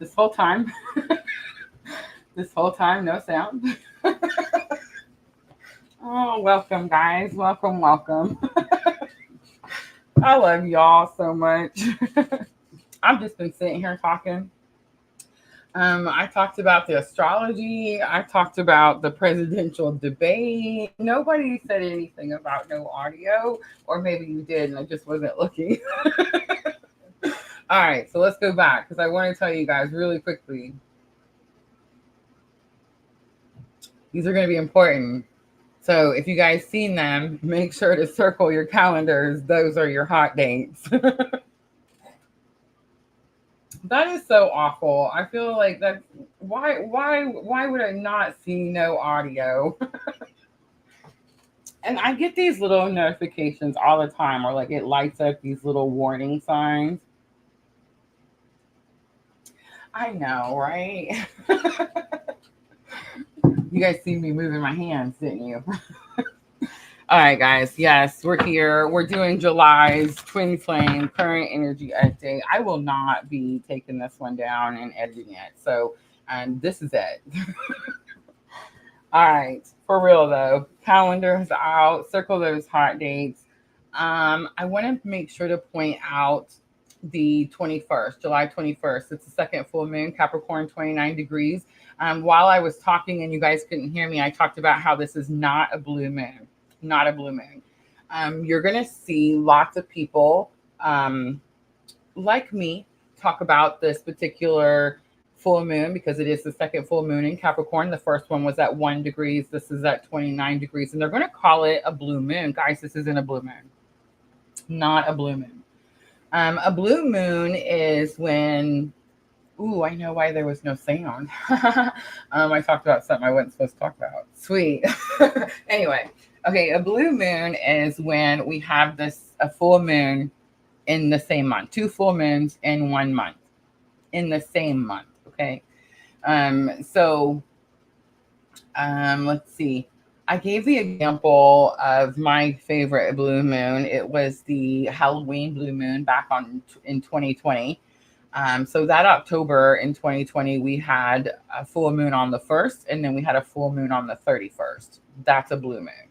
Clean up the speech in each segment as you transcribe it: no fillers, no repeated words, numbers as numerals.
this whole time. This whole time, no sound. Oh, welcome, guys. Welcome, welcome. I love y'all so much. I've just been sitting here talking. I talked about the astrology. I talked about the presidential debate. Nobody said anything about no audio, or maybe you did, and I just wasn't looking. All right, so let's go back because I want to tell you guys really quickly. These are going to be important. So if you guys seen them, make sure to circle your calendars. Those are your hot dates. That is so awful. I feel like that's why would I not see no audio? And I get these little notifications all the time, or like it lights up these little warning signs. I know, right? You guys see me moving my hands, didn't you? All right, guys. Yes, we're here. We're doing July's Twin Flame current energy update. I will not be taking this one down and editing it. So, this is it. All right, for real though. Calendars out. Circle those hot dates. I want to make sure to point out the 21st, July 21st. It's the second full moon, Capricorn, 29 degrees. While I was talking and you guys couldn't hear me, I talked about how this is not a blue moon. Not a blue moon. You're going to see lots of people like me talk about this particular full moon because it is the second full moon in Capricorn. The first one was at 1 degrees. This is at 29 degrees. And they're going to call it a blue moon. Guys, this isn't a blue moon. Not a blue moon. A blue moon is when... Ooh, I know why there was no sound. I talked about something I wasn't supposed to talk about. Sweet. Anyway. Okay, a blue moon is when we have a full moon in the same month, 2 full moons in 1 month, in the same month. Okay, let's see. I gave the example of my favorite blue moon. It was the Halloween blue moon back in 2020. So that October in 2020, we had a full moon on the 1st, and then we had a full moon on the 31st. That's a blue moon.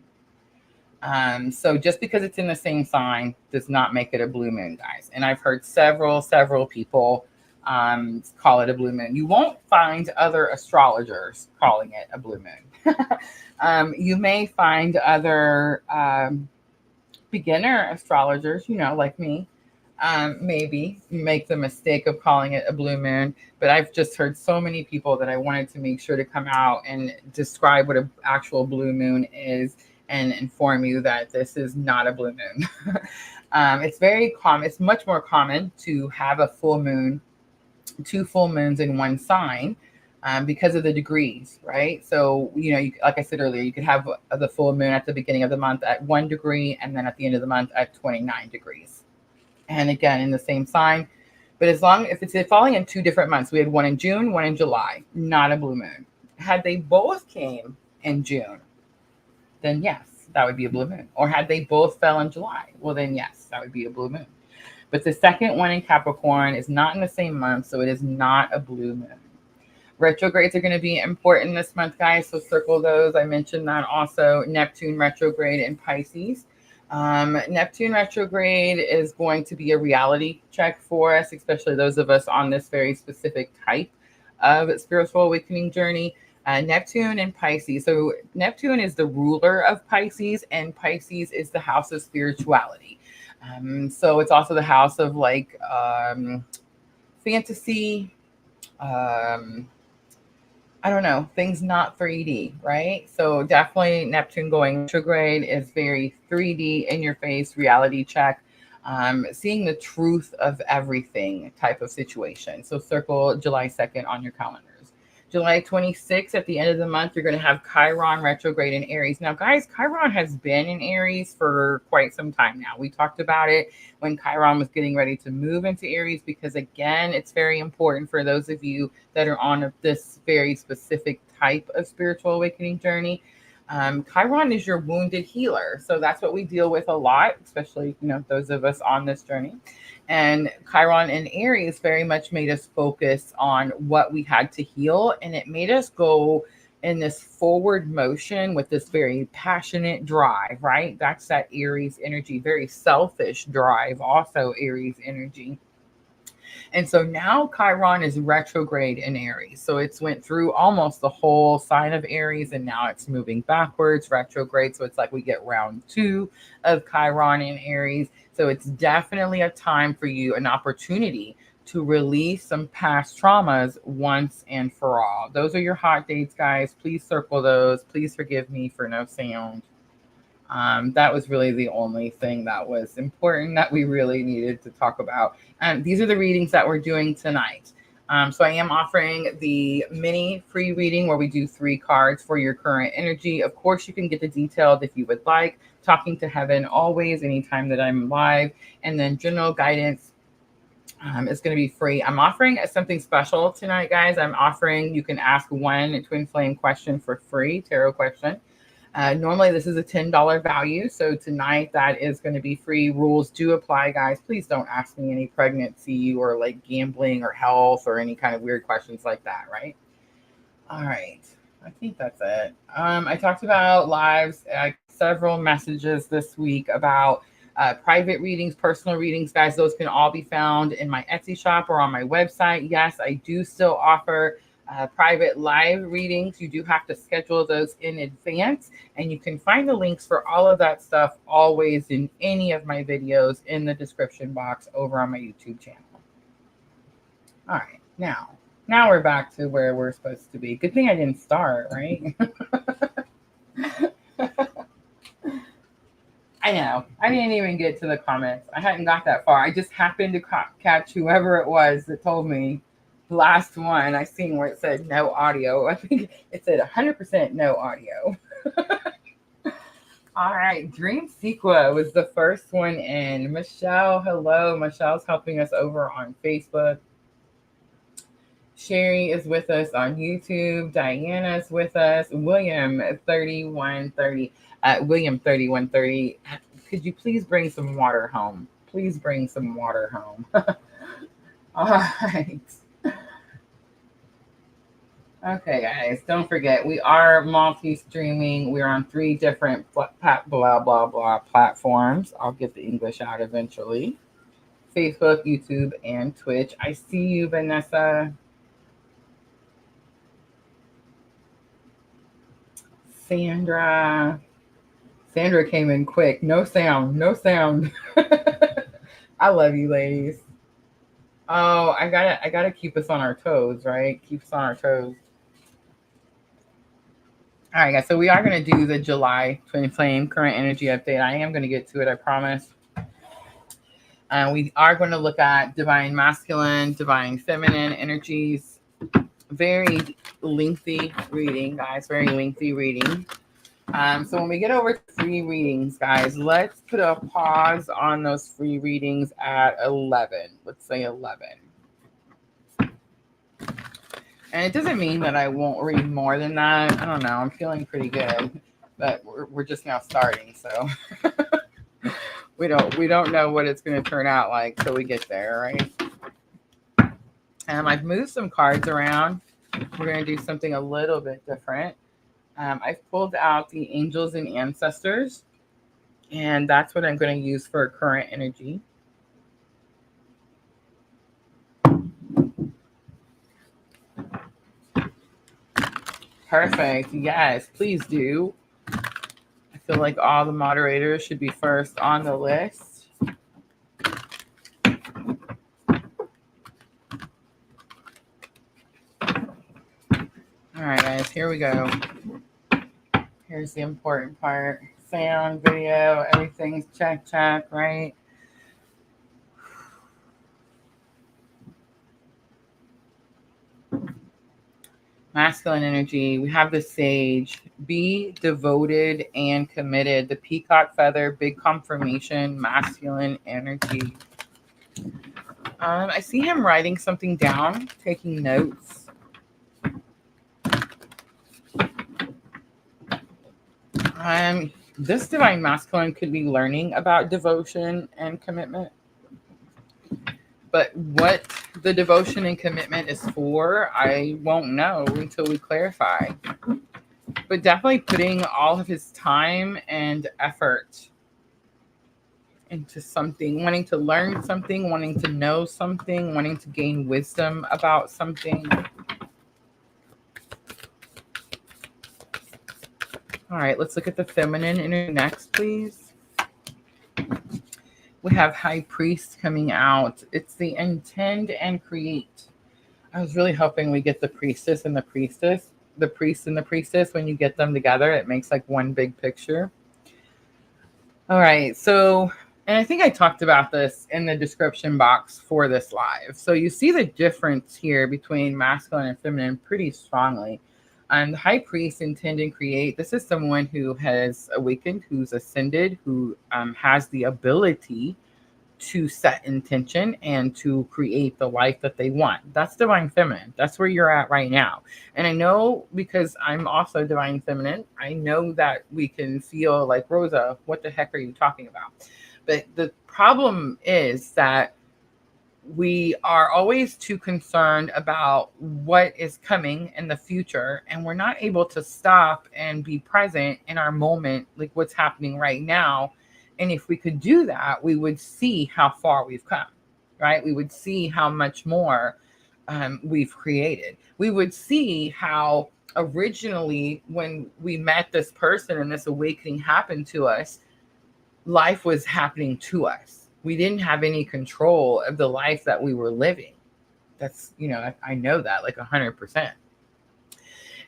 So just because it's in the same sign does not make it a blue moon, guys. And I've heard several people call it a blue moon. You won't find other astrologers calling it a blue moon. You may find other beginner astrologers, like me, maybe make the mistake of calling it a blue moon. But I've just heard so many people that I wanted to make sure to come out and describe what an actual blue moon is and inform you that this is not a blue moon. It's very common. It's much more common to have a full moon, 2 full moons in one sign because of the degrees, right? So, like I said earlier, you could have the full moon at the beginning of the month at 1 degree and then at the end of the month at 29 degrees. And again, in the same sign. But if it's falling in 2 different months, we had one in June, one in July, not a blue moon. Had they both came in June, then yes, that would be a blue moon. Or had they both fell in July, well then yes, that would be a blue moon. But the second one in Capricorn is not in the same month, so it is not a blue moon. Retrogrades are going to be important this month, guys, so circle those. I mentioned that also. Neptune retrograde in Pisces. Neptune retrograde is going to be a reality check for us, especially those of us on this very specific type of spiritual awakening journey. Neptune and Pisces. So Neptune is the ruler of Pisces, and Pisces is the house of spirituality. So it's also the house of fantasy. I don't know, things not 3D, right? So definitely Neptune going retrograde is very 3D, in your face, reality check, seeing the truth of everything type of situation. So circle July 2nd on your calendars. July 26th, at the end of the month, you're going to have Chiron retrograde in Aries. Now, guys, Chiron has been in Aries for quite some time now. We talked about it when Chiron was getting ready to move into Aries because, again, it's very important for those of you that are on this very specific type of spiritual awakening journey. Chiron is your wounded healer. So that's what we deal with a lot, especially, those of us on this journey. And Chiron in Aries very much made us focus on what we had to heal. And it made us go in this forward motion with this very passionate drive, right? That's that Aries energy, very selfish drive, also Aries energy. And so now Chiron is retrograde in Aries. So it's went through almost the whole sign of Aries and now it's moving backwards, retrograde. So it's like we get round 2 of Chiron in Aries. So it's definitely a time for you, an opportunity to release some past traumas once and for all. Those are your hot dates, guys. Please circle those. Please forgive me for no sound. That was really the only thing that was important that we really needed to talk about. These are the readings that we're doing tonight. So I am offering the mini free reading where we do 3 cards for your current energy. Of course, you can get the detailed if you would like. Talking to Heaven always, anytime that I'm live. And then general guidance is going to be free. I'm offering something special tonight, guys. I'm offering, you can ask one twin flame question for free, tarot question. Normally, this is a $10 value. So tonight, that is going to be free. Rules do apply, guys. Please don't ask me any pregnancy or like gambling or health or any kind of weird questions like that, right? All right. I think that's it. I talked about lives, several messages this week about private readings, personal readings, guys. Those can all be found in my Etsy shop or on my website. Yes, I do still offer private live readings. You do have to schedule those in advance, and you can find the links for all of that stuff always in any of my videos in the description box over on my YouTube channel. All right, now we're back to where we're supposed to be. Good thing I didn't start, right? I know. I didn't even get to the comments. I hadn't got that far. I just happened to catch whoever it was that told me the last one I seen where it said no audio. I think it said 100% no audio. All right. Dream Sequa was the first one in. Michelle, hello. Michelle's helping us over on Facebook. Sherry is with us on YouTube. Diana's with us. William 3130. William 3130. Could you please bring some water home? Please bring some water home. All right. Okay, guys, don't forget, we are multi-streaming. We're on 3 different blah, blah, blah platforms. I'll get the English out eventually. Facebook, YouTube, and Twitch. I see you, Vanessa. Sandra came in quick. No sound. I love you, ladies. Oh, I gotta keep us on our toes, right? Keep us on our toes. All right, guys. So we are gonna do the July twin flame current energy update. I am gonna get to it, I promise. We are going to look at divine masculine, divine feminine energies. Very lengthy reading, guys. Very lengthy reading. So when we get over to free readings, guys, let's put a pause on those free readings at 11. Let's say 11. And it doesn't mean that I won't read more than that. I don't know. I'm feeling pretty good, but we're just now starting, so we don't know what it's going to turn out like till we get there, right? I've moved some cards around. We're going to do something a little bit different. I've pulled out the angels and ancestors, and that's what I'm going to use for current energy. Perfect. Yes, please do. I feel like all the moderators should be first on the list. All right, guys, here we go. Here's the important part. Sound, video, everything's check, right? Masculine energy. We have the sage. Be devoted and committed. The peacock feather, big confirmation, masculine energy. I see him writing something down, taking notes. This divine masculine could be learning about devotion and commitment. But what the devotion and commitment is for, I won't know until we clarify. But definitely putting all of his time and effort into something, wanting to learn something, wanting to know something, wanting to gain wisdom about something. All right, let's look at the feminine energy next, please. We have High Priest coming out. It's the intend and create. I was really hoping we get the priestess and the priestess. The priest and the priestess, when you get them together, it makes like one big picture. All right, so, and I think I talked about this in the description box for this live. So you see the difference here between masculine and feminine pretty strongly. The High Priest, intend and create. This is someone who has awakened, who's ascended, who has the ability to set intention and to create the life that they want. That's divine feminine. That's where you're at right now. And I know, because I'm also divine feminine, I know that we can feel like, Rosa, what the heck are you talking about? But the problem is that we are always too concerned about what is coming in the future, and we're not able to stop and be present in our moment, like what's happening right now. And if we could do that, we would see how far we've come, right? We would see how much more we've created. We would see how originally, when we met this person and this awakening happened to us, life was happening to us. We didn't have any control of the life that we were living. That's, I know that like 100%.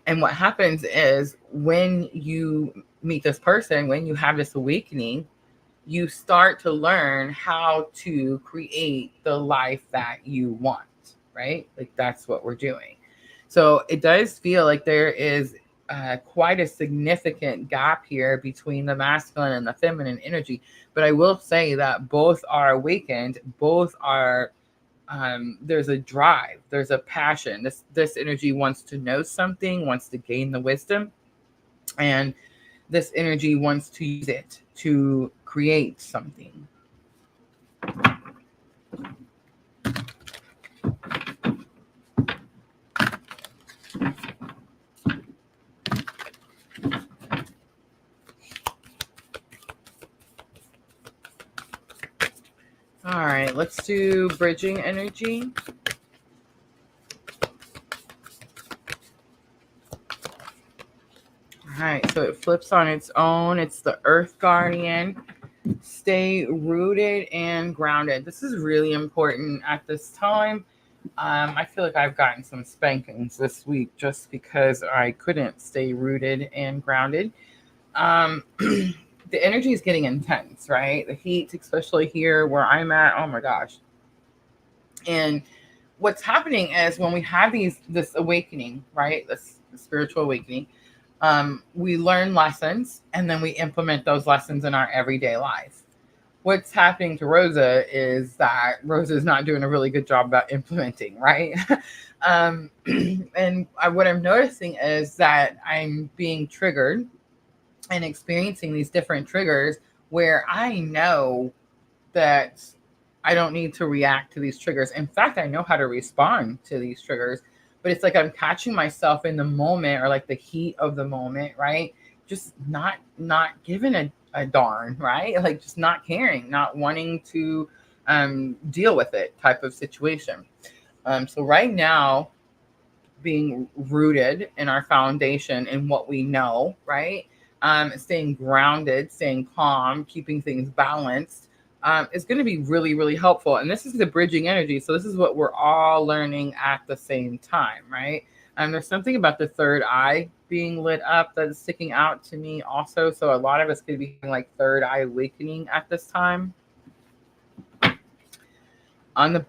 And what happens is, when you meet this person, when you have this awakening, you start to learn how to create the life that you want, right? Like, that's what we're doing. So it does feel like there is quite a significant gap here between the masculine and the feminine energy. But I will say that both are awakened, both are, there's a drive, there's a passion. This energy wants to know something, wants to gain the wisdom, and this energy wants to use it to create something. All right, let's do bridging energy. All right, so it flips on its own. It's the Earth Guardian. Stay rooted and grounded. This is really important at this time. I feel like I've gotten some spankings this week just because I couldn't stay rooted and grounded. The energy is getting intense, right? The heat, especially here where I'm at, oh my gosh. And what's happening is, when we have this awakening, right? This spiritual awakening, we learn lessons, and then we implement those lessons in our everyday life. What's happening to Rosa is that Rosa is not doing a really good job about implementing, right? And what I'm noticing is that I'm being triggered and experiencing these different triggers where I know that I don't need to react to these triggers. In fact, I know how to respond to these triggers, but it's like I'm catching myself in the moment, or like the heat of the moment, right? Just not giving a darn, right? Like, just not caring, not wanting to deal with it type of situation. So right now, being rooted in our foundation in what we know, right? Staying grounded, staying calm, keeping things balanced is going to be really, really helpful. And this is the bridging energy. So this is what we're all learning at the same time, right? There's something about the third eye being lit up that's sticking out to me also. So a lot of us could be like third eye awakening at this time. On the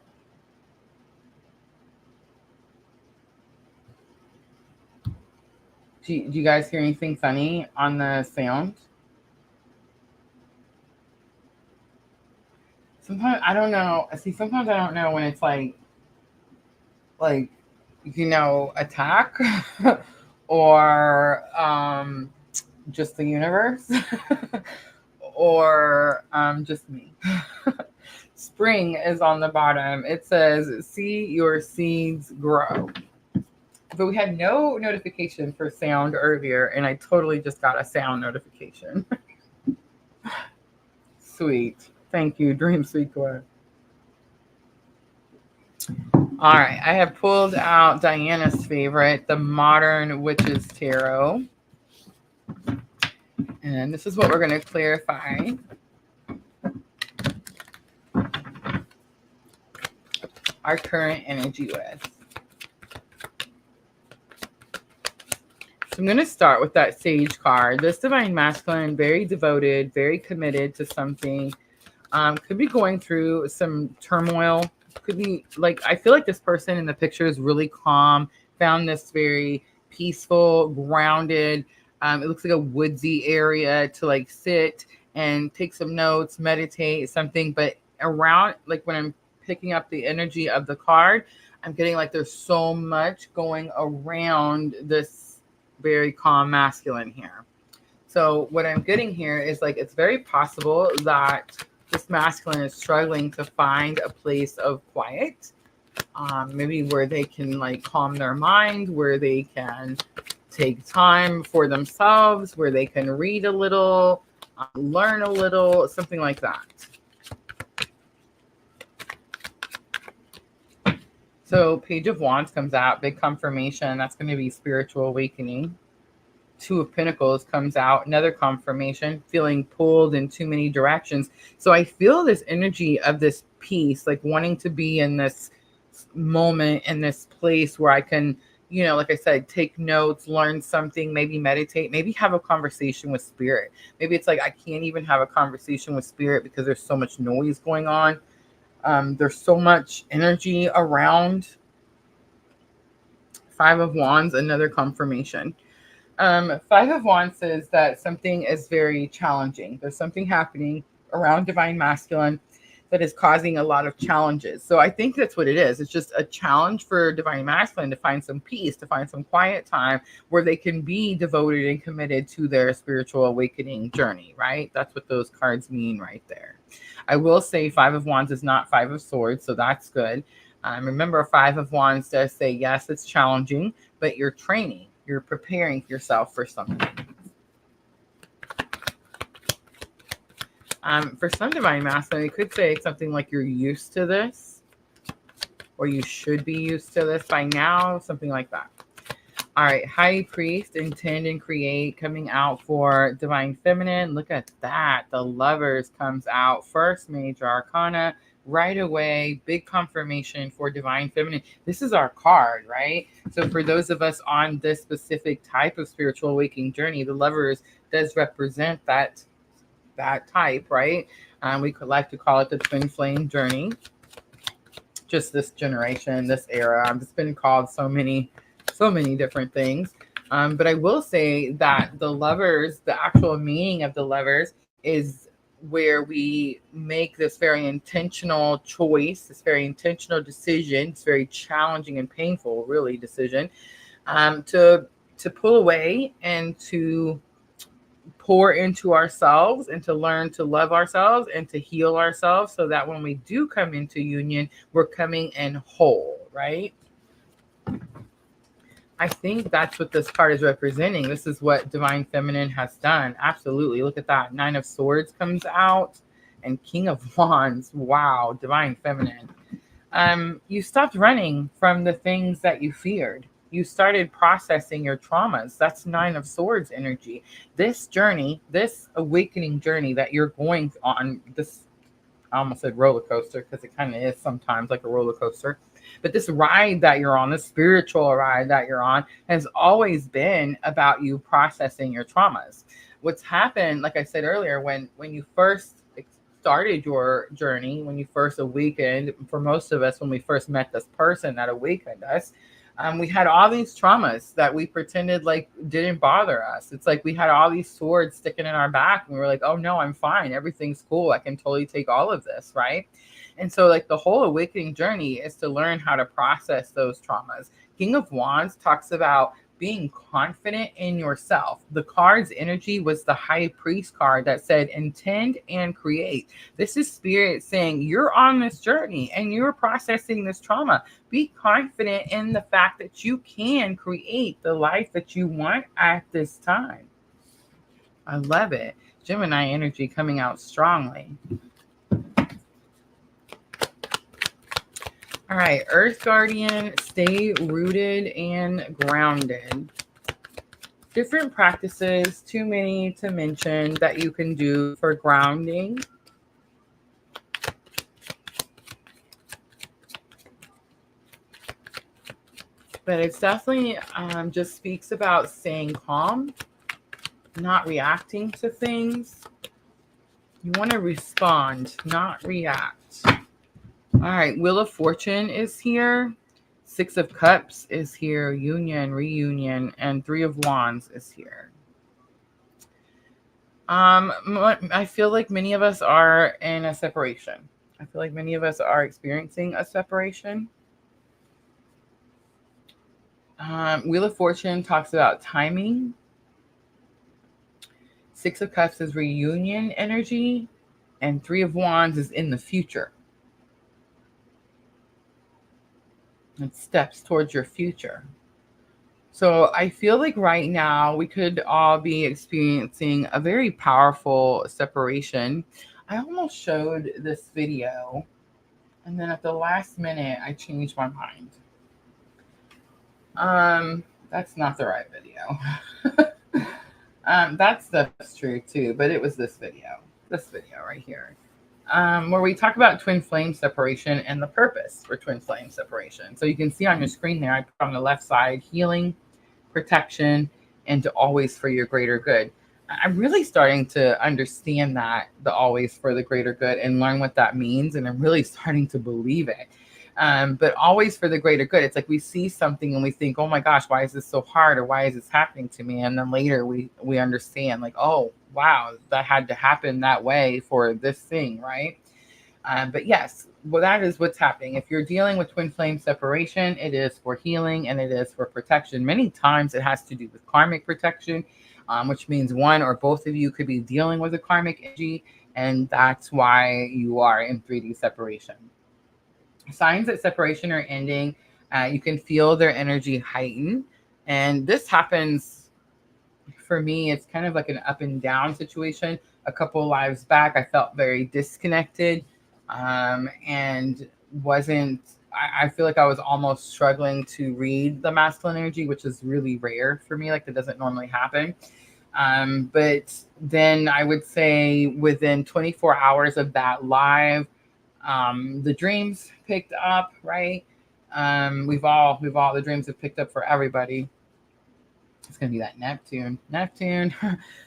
do you guys hear anything funny on the sound? Sometimes I don't know. See, sometimes I don't know when it's like attack or just the universe or just me. Spring is on the bottom. It says, see your seeds grow. But we had no notification for sound earlier, and I totally just got a sound notification. Sweet. Thank you, Dream Sweet Core. All right, I have pulled out Diana's favorite, the Modern Witches Tarot. And this is what we're going to clarify. Our current energy with. So I'm going to start with that Sage card. This Divine Masculine, very devoted, very committed to something. Could be going through some turmoil. Could be like, I feel like this person in the picture is really calm, found this very peaceful, grounded. It looks like a woodsy area to like sit and take some notes, meditate, something. But around, like when I'm picking up the energy of the card, I'm getting like there's so much going around this very calm masculine here. So what I'm getting here is like it's very possible that this masculine is struggling to find a place of quiet, maybe where they can like calm their mind, where they can take time for themselves, where they can read a little, learn a little, something like that. So Page of Wands comes out, big confirmation. That's going to be spiritual awakening. Two of Pentacles comes out, another confirmation, feeling pulled in too many directions. So I feel this energy of this peace, like wanting to be in this moment, in this place where I can, you know, like I said, take notes, learn something, maybe meditate, maybe have a conversation with spirit. Maybe it's like I can't even have a conversation with spirit because there's so much noise going on. There's so much energy around. Five of Wands, another confirmation. Five of Wands says that something is very challenging. There's something happening around Divine Masculine that is causing a lot of challenges. So I think that's what it is. It's just a challenge for Divine Masculine to find some peace, to find some quiet time where they can be devoted and committed to their spiritual awakening journey, right? That's what those cards mean right there. I will say Five of Wands is not Five of Swords, so that's good. Remember, Five of Wands does say, yes, it's challenging, but you're training. You're preparing yourself for something. For some Divine Masculine, it could say something like you're used to this, or you should be used to this by now, something like that. All right, High Priest, Intend and Create, coming out for Divine Feminine. Look at that. The Lovers comes out. First major arcana right away. Big confirmation for Divine Feminine. This is our card, right? So for those of us on this specific type of spiritual awakening journey, the Lovers does represent that type, right? We could like to call it the twin flame journey. Just this generation, this era. It's been called so many different things. But I will say that the Lovers, the actual meaning of the Lovers is where we make this very intentional choice, this very intentional decision. It's very challenging and painful, really, decision to pull away and to pour into ourselves and to learn to love ourselves and to heal ourselves so that when we do come into union, we're coming in whole, right? I think that's what this card is representing. This is what Divine Feminine has done. Absolutely. Look at that. Nine of Swords comes out and King of Wands. Wow. Divine Feminine. You stopped running from the things that you feared. You started processing your traumas. That's Nine of Swords energy. This journey, this awakening journey that you're going on, this, I almost said roller coaster because it kind of is sometimes like a roller coaster. But this ride that you're on, this spiritual ride that you're on, has always been about you processing your traumas. What's happened, like I said earlier, when you first started your journey, when you first awakened, for most of us, when we first met this person that awakened us, we had all these traumas that we pretended like didn't bother us. It's like we had all these swords sticking in our back and we were like, oh no, I'm fine. Everything's cool. I can totally take all of this, right? And so like the whole awakening journey is to learn how to process those traumas. King of Wands talks about being confident in yourself. The card's energy was the High Priest card that said intend and create. This is spirit saying you're on this journey and you're processing this trauma. Be confident in the fact that you can create the life that you want at this time. I love it. Gemini energy coming out strongly. All right, Earth Guardian, stay rooted and grounded. Different practices, too many to mention, that you can do for grounding. But it's definitely just speaks about staying calm, not reacting to things. You want to respond, not react. All right, Wheel of Fortune is here. Six of Cups is here. Union, reunion, and Three of Wands is here. I feel like many of us are in a separation. I feel like many of us are experiencing a separation. Wheel of Fortune talks about timing. Six of Cups is reunion energy, and Three of Wands is in the future. It steps towards your future. So I feel like right now we could all be experiencing a very powerful separation. I almost showed this video, and then at the last minute, I changed my mind. That's not the right video. That's true too, but it was this video right here. Where we talk about twin flame separation and the purpose for twin flame separation. So you can see on your screen there, I put on the left side, healing, protection, and to always for your greater good. I'm really starting to understand that, the always for the greater good, and learn what that means. And I'm really starting to believe it. But always for the greater good. It's like we see something and we think, oh my gosh, why is this so hard? Or why is this happening to me? And then later we understand, like, oh, wow, that had to happen that way for this thing, right? But yes, well, that is what's happening. If you're dealing with twin flame separation, it is for healing and it is for protection. Many times it has to do with karmic protection, which means one or both of you could be dealing with a karmic energy, and that's why you are in 3D separation. Signs that separation are ending, you can feel their energy heighten. And this happens, for me, it's kind of like an up and down situation. A couple of lives back, I felt very disconnected and I feel like I was almost struggling to read the masculine energy, which is really rare for me. Like, that doesn't normally happen. But then I would say within 24 hours of that live, the dreams picked up, right? The dreams have picked up for everybody. It's going to be that Neptune.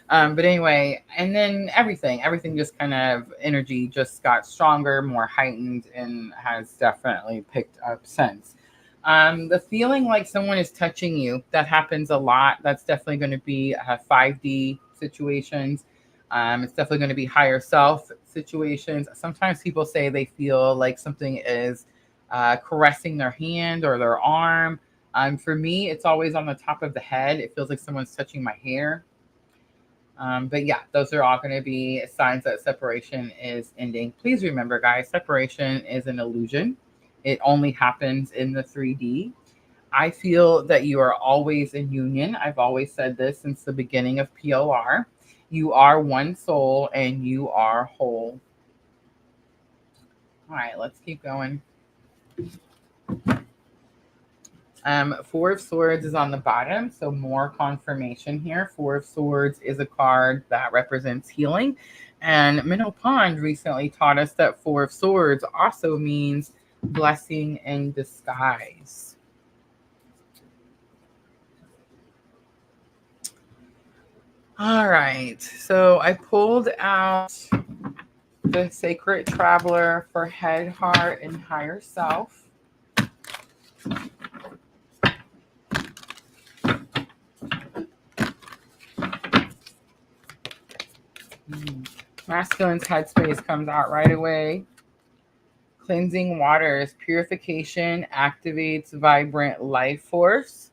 But anyway, and then everything just kind of energy just got stronger, more heightened, and has definitely picked up since. The feeling like someone is touching you, that happens a lot. That's definitely going to be 5D situations. It's definitely going to be higher self situations. Sometimes people say they feel like something is caressing their hand or their arm. For me, it's always on the top of the head. It feels like someone's touching my hair. But yeah, those are all going to be signs that separation is ending. Please remember, guys, separation is an illusion. It only happens in the 3D. I feel that you are always in union. I've always said this since the beginning of PLR. You are one soul and you are whole. All right, let's keep going. Four of Swords is on the bottom, so more confirmation here. Four of Swords is a card that represents healing. And Minnow Pond recently taught us that Four of Swords also means blessing in disguise. All right, so I pulled out the Sacred Traveler for head, heart, and higher self. Masculine's headspace comes out right away. Cleansing waters, purification activates vibrant life force.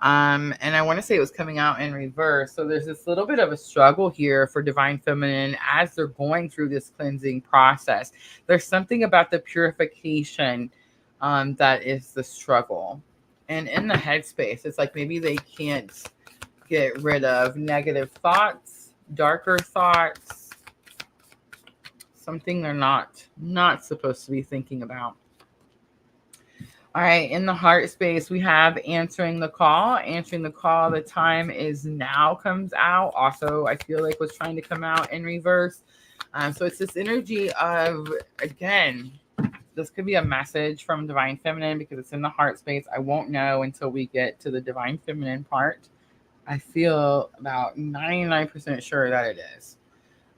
And I want to say it was coming out in reverse. So there's this little bit of a struggle here for Divine Feminine as they're going through this cleansing process. There's something about the purification that is the struggle. And in the headspace, it's like maybe they can't get rid of negative thoughts, darker thoughts, something they're not supposed to be thinking about. All right, in the heart space, we have answering the call. Answering the call, the time is now comes out. Also, I feel like was trying to come out in reverse. So it's this energy of, again, this could be a message from Divine Feminine because it's in the heart space. I won't know until we get to the Divine Feminine part. I feel about 99% sure that it is.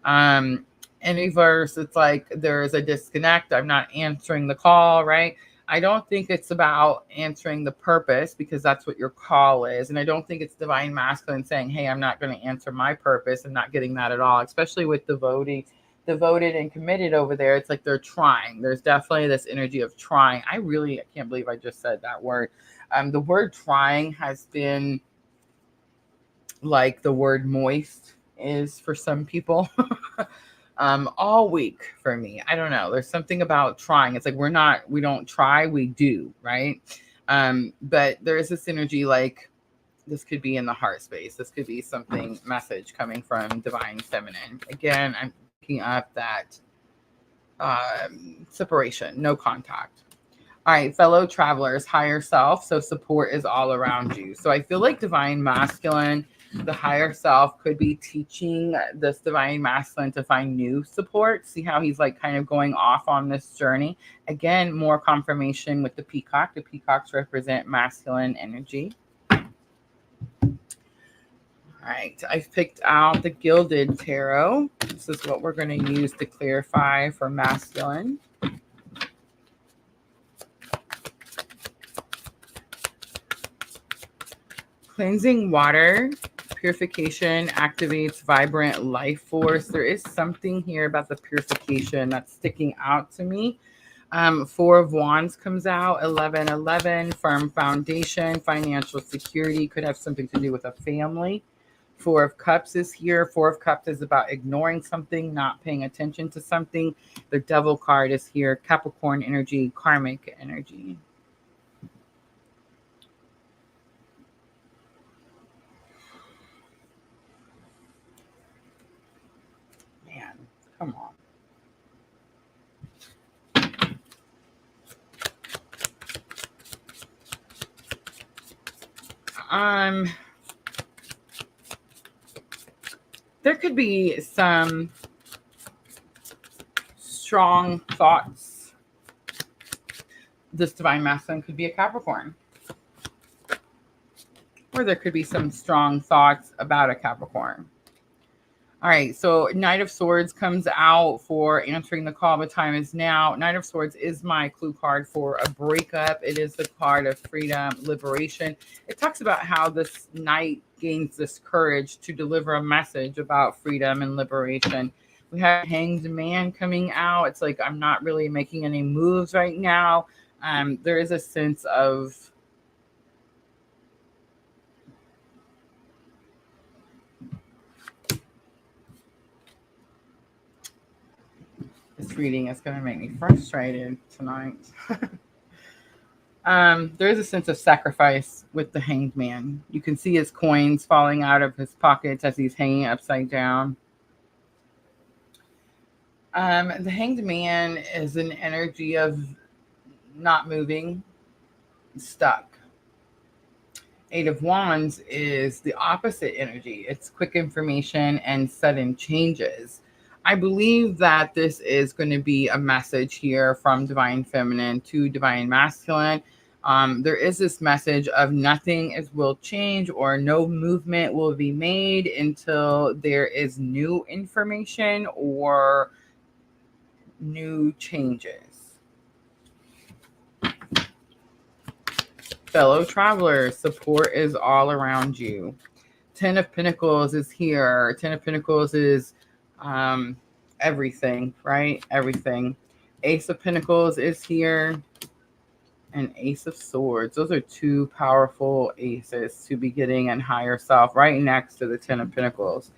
In reverse, it's like there's a disconnect. I'm not answering the call, right? I don't think it's about answering the purpose because that's what your call is. And I don't think it's Divine Masculine saying, hey, I'm not going to answer my purpose. I'm not getting that at all, especially with devoted and committed over there. It's like they're trying. There's definitely this energy of trying. I can't believe I just said that word. The word trying has been like the word moist is for some people. All week for me. I don't know. There's something about trying. It's like we don't try, we do, right? But there is this energy like this could be in the heart space. This could be something message coming from Divine Feminine. Again, I'm picking up that separation, no contact. All right, fellow travelers, higher self. So support is all around you. So I feel like Divine Masculine, the higher self could be teaching this Divine Masculine to find new support. See how he's like kind of going off on this journey. Again, more confirmation with the peacock. The peacocks represent masculine energy. All right, I've picked out the Gilded Tarot. This is what we're going to use to clarify for masculine. Cleansing water, purification activates vibrant life force. There is something here about the purification that's sticking out to me. 4 of Wands comes out, 1111, firm foundation, financial security, could have something to do with a family. 4 of Cups is here. 4 of Cups is about ignoring something, not paying attention to something. The Devil card is here, Capricorn energy, karmic energy. Man, come on. There could be some strong thoughts. This Divine Masculine could be a Capricorn. Or there could be some strong thoughts about a Capricorn. All right, so Knight of Swords comes out for answering the call. The time is now. Knight of Swords is my clue card for a breakup. It is the card of freedom, liberation. It talks about how this knight gains this courage to deliver a message about freedom and liberation. We have Hanged Man coming out. It's like, I'm not really making any moves right now. There is a sense of this reading is going to make me frustrated tonight. There is a sense of sacrifice with the Hanged Man. You can see his coins falling out of his pockets as he's hanging upside down. The Hanged Man is an energy of not moving, stuck. 8 of Wands is the opposite energy. It's quick information and sudden changes. I believe that this is going to be a message here from Divine Feminine to Divine Masculine. There is this message of nothing will change or no movement will be made until there is new information or new changes. Fellow travelers, support is all around you. 10 of Pentacles is here. 10 of Pentacles is everything, right? Everything. Ace of Pentacles is here. and Ace of Swords. Those are two powerful aces to beginning and higher self, right next to the Ten of Pentacles.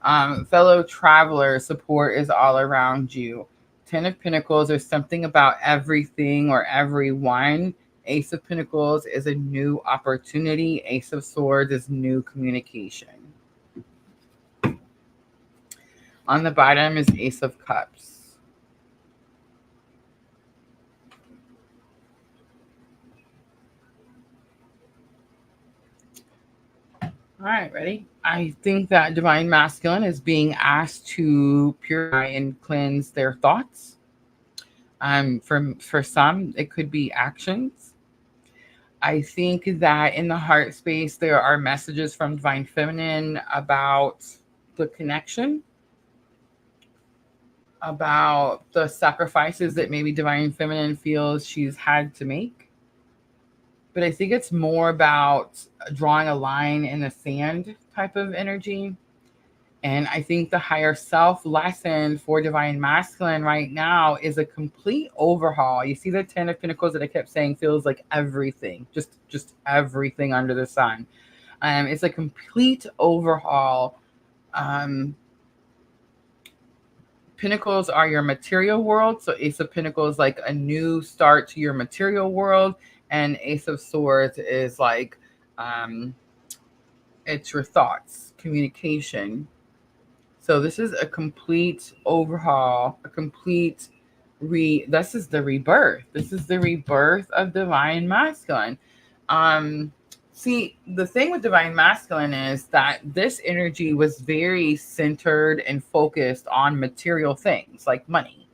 Fellow traveler, support is all around you. Ten of Pentacles, there's something about everything or everyone. Ace of Pentacles is a new opportunity. Ace of Swords is new communication. On the bottom is Ace of Cups. All right, ready? I think that Divine Masculine is being asked to purify and cleanse their thoughts. For some, it could be actions. I think that in the heart space, there are messages from Divine Feminine about the connection, about the sacrifices that maybe Divine Feminine feels she's had to make. But I think it's more about drawing a line in the sand type of energy. And I think the higher self lesson for Divine Masculine right now is a complete overhaul. You see the Ten of Pentacles that I kept saying feels like everything, just everything under the sun. It's a complete overhaul. Pentacles are your material world. So Ace of Pentacles like a new start to your material world. And Ace of Swords is like, it's your thoughts, communication. So this is a complete overhaul, a complete this is the rebirth. This is the rebirth of Divine Masculine. See, the thing with Divine Masculine is that this energy was very centered and focused on material things like money,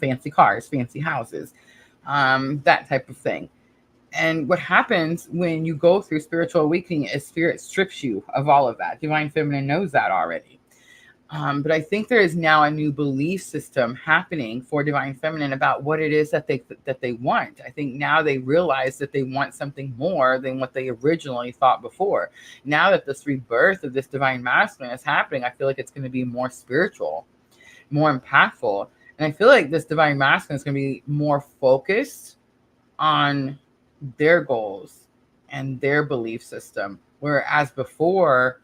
fancy cars, fancy houses, that type of thing. And what happens when you go through spiritual awakening is spirit strips you of all of that. Divine Feminine knows that already. But I think there is now a new belief system happening for Divine Feminine about what it is that they want. I think now they realize that they want something more than what they originally thought before. Now that this rebirth of this Divine Masculine is happening, I feel like it's going to be more spiritual, more impactful. And I feel like this Divine Masculine is going to be more focused on their goals and their belief system, whereas before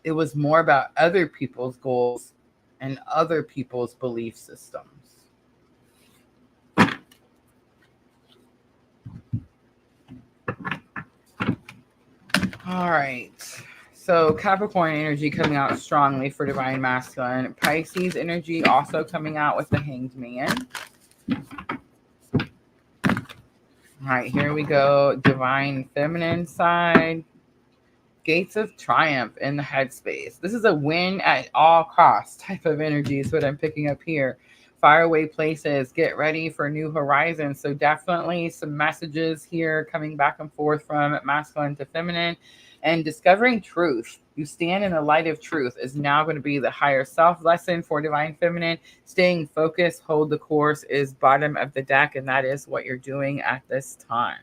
it was more about other people's goals and other people's belief systems. All right, so Capricorn energy coming out strongly for Divine Masculine. Pisces energy also coming out with the Hanged Man. All right, here we go. Divine Feminine side. Gates of Triumph in the headspace. This is a win at all costs type of energy is what I'm picking up here. Faraway places. Get ready for new horizons. So definitely some messages here coming back and forth from masculine to feminine. And discovering truth. You stand in the light of truth is now going to be the higher self lesson for Divine Feminine. Staying focused, hold the course is bottom of the deck, and that is what you're doing at this time.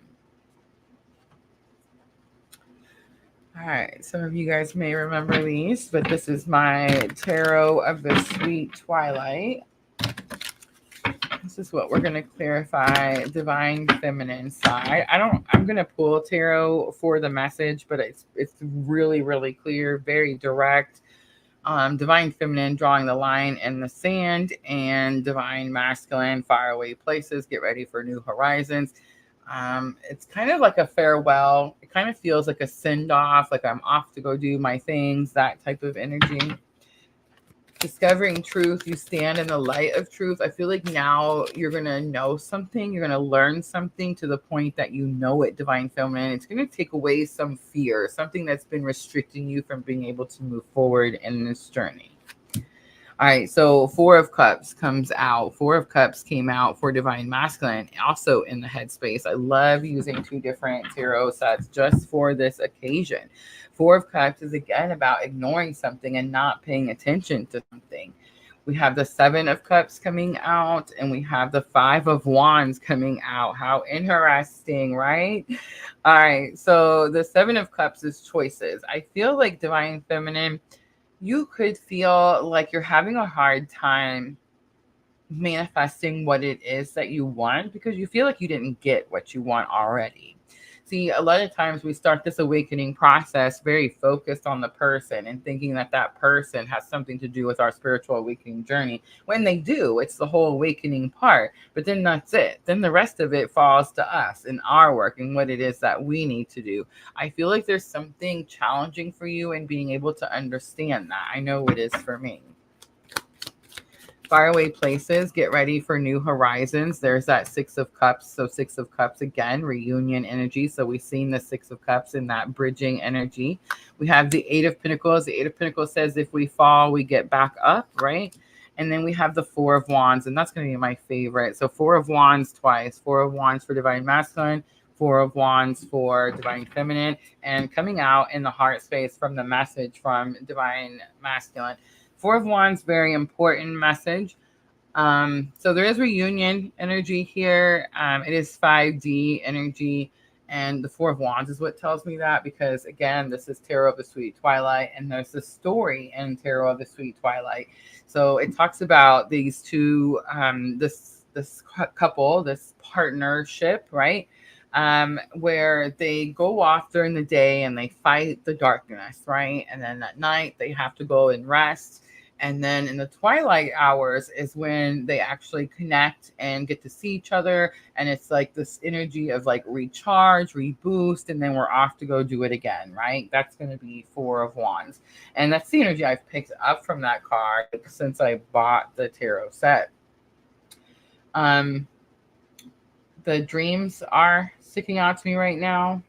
All right, some of you guys may remember these, but this is my Tarot of the Sweet Twilight. This is what we're going to clarify Divine Feminine side. I'm going to pull tarot for the message, but it's really, really clear, very direct. Divine Feminine drawing the line in the sand, and Divine Masculine faraway places. Get ready for new horizons. It's kind of like a farewell. It kind of feels like a send off, like I'm off to go do my things, that type of energy. Discovering truth. You stand in the light of truth. I feel like now you're going to know something. You're going to learn something to the point that you know it, Divine Feminine. It's going to take away some fear, something that's been restricting you from being able to move forward in this journey. All right, so Four of Cups comes out. Four of Cups came out for Divine Masculine, also in the headspace. I love using two different tarot sets just for this occasion. Four of Cups is again about ignoring something and not paying attention to something. We have the Seven of Cups coming out, and we have the Five of Wands coming out. How interesting, right? All right, so the Seven of Cups is choices. I feel like Divine Feminine, you could feel like you're having a hard time manifesting what it is that you want because you feel like you didn't get what you want already. See, a lot of times we start this awakening process very focused on the person and thinking that that person has something to do with our spiritual awakening journey. When they do, it's the whole awakening part. But then that's it. Then the rest of it falls to us and our work and what it is that we need to do. I feel like there's something challenging for you in being able to understand that. I know it is for me. Faraway places, get ready for new horizons. There's that Six of Cups. So Six of Cups again, reunion energy. So we've seen the Six of Cups in that bridging energy. We have the Eight of Pentacles. The Eight of Pentacles says if we fall, we get back up, right? And then we have the Four of Wands, and that's going to be my favorite. So Four of Wands twice. Four of Wands for Divine Masculine, Four of Wands for Divine Feminine, and coming out in the heart space from the message from Divine Masculine. Four of Wands, very important message. So there is reunion energy here. It is 5D energy, and the Four of Wands is what tells me that because, again, this is Tarot of the Sweet Twilight, and there's the story in Tarot of the Sweet Twilight. So it talks about these two, this couple, this partnership, right? Where they go off during the day and they fight the darkness, right? And then at night they have to go and rest. And then in the twilight hours is when they actually connect and get to see each other. And it's like this energy of like recharge, reboost, and then we're off to go do it again, right? That's going to be Four of Wands. And that's the energy I've picked up from that card since I bought the tarot set. The dreams are sticking out to me right now.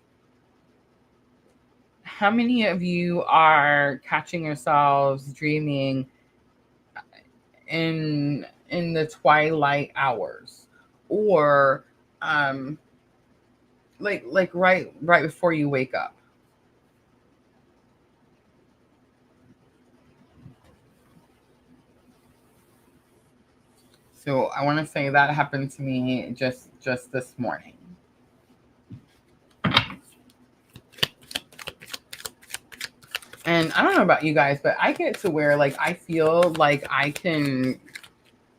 How many of you are catching yourselves dreaming in the twilight hours, or like right before you wake up? So I want to say that happened to me just this morning. And I don't know about you guys, but I get to where like I feel like I can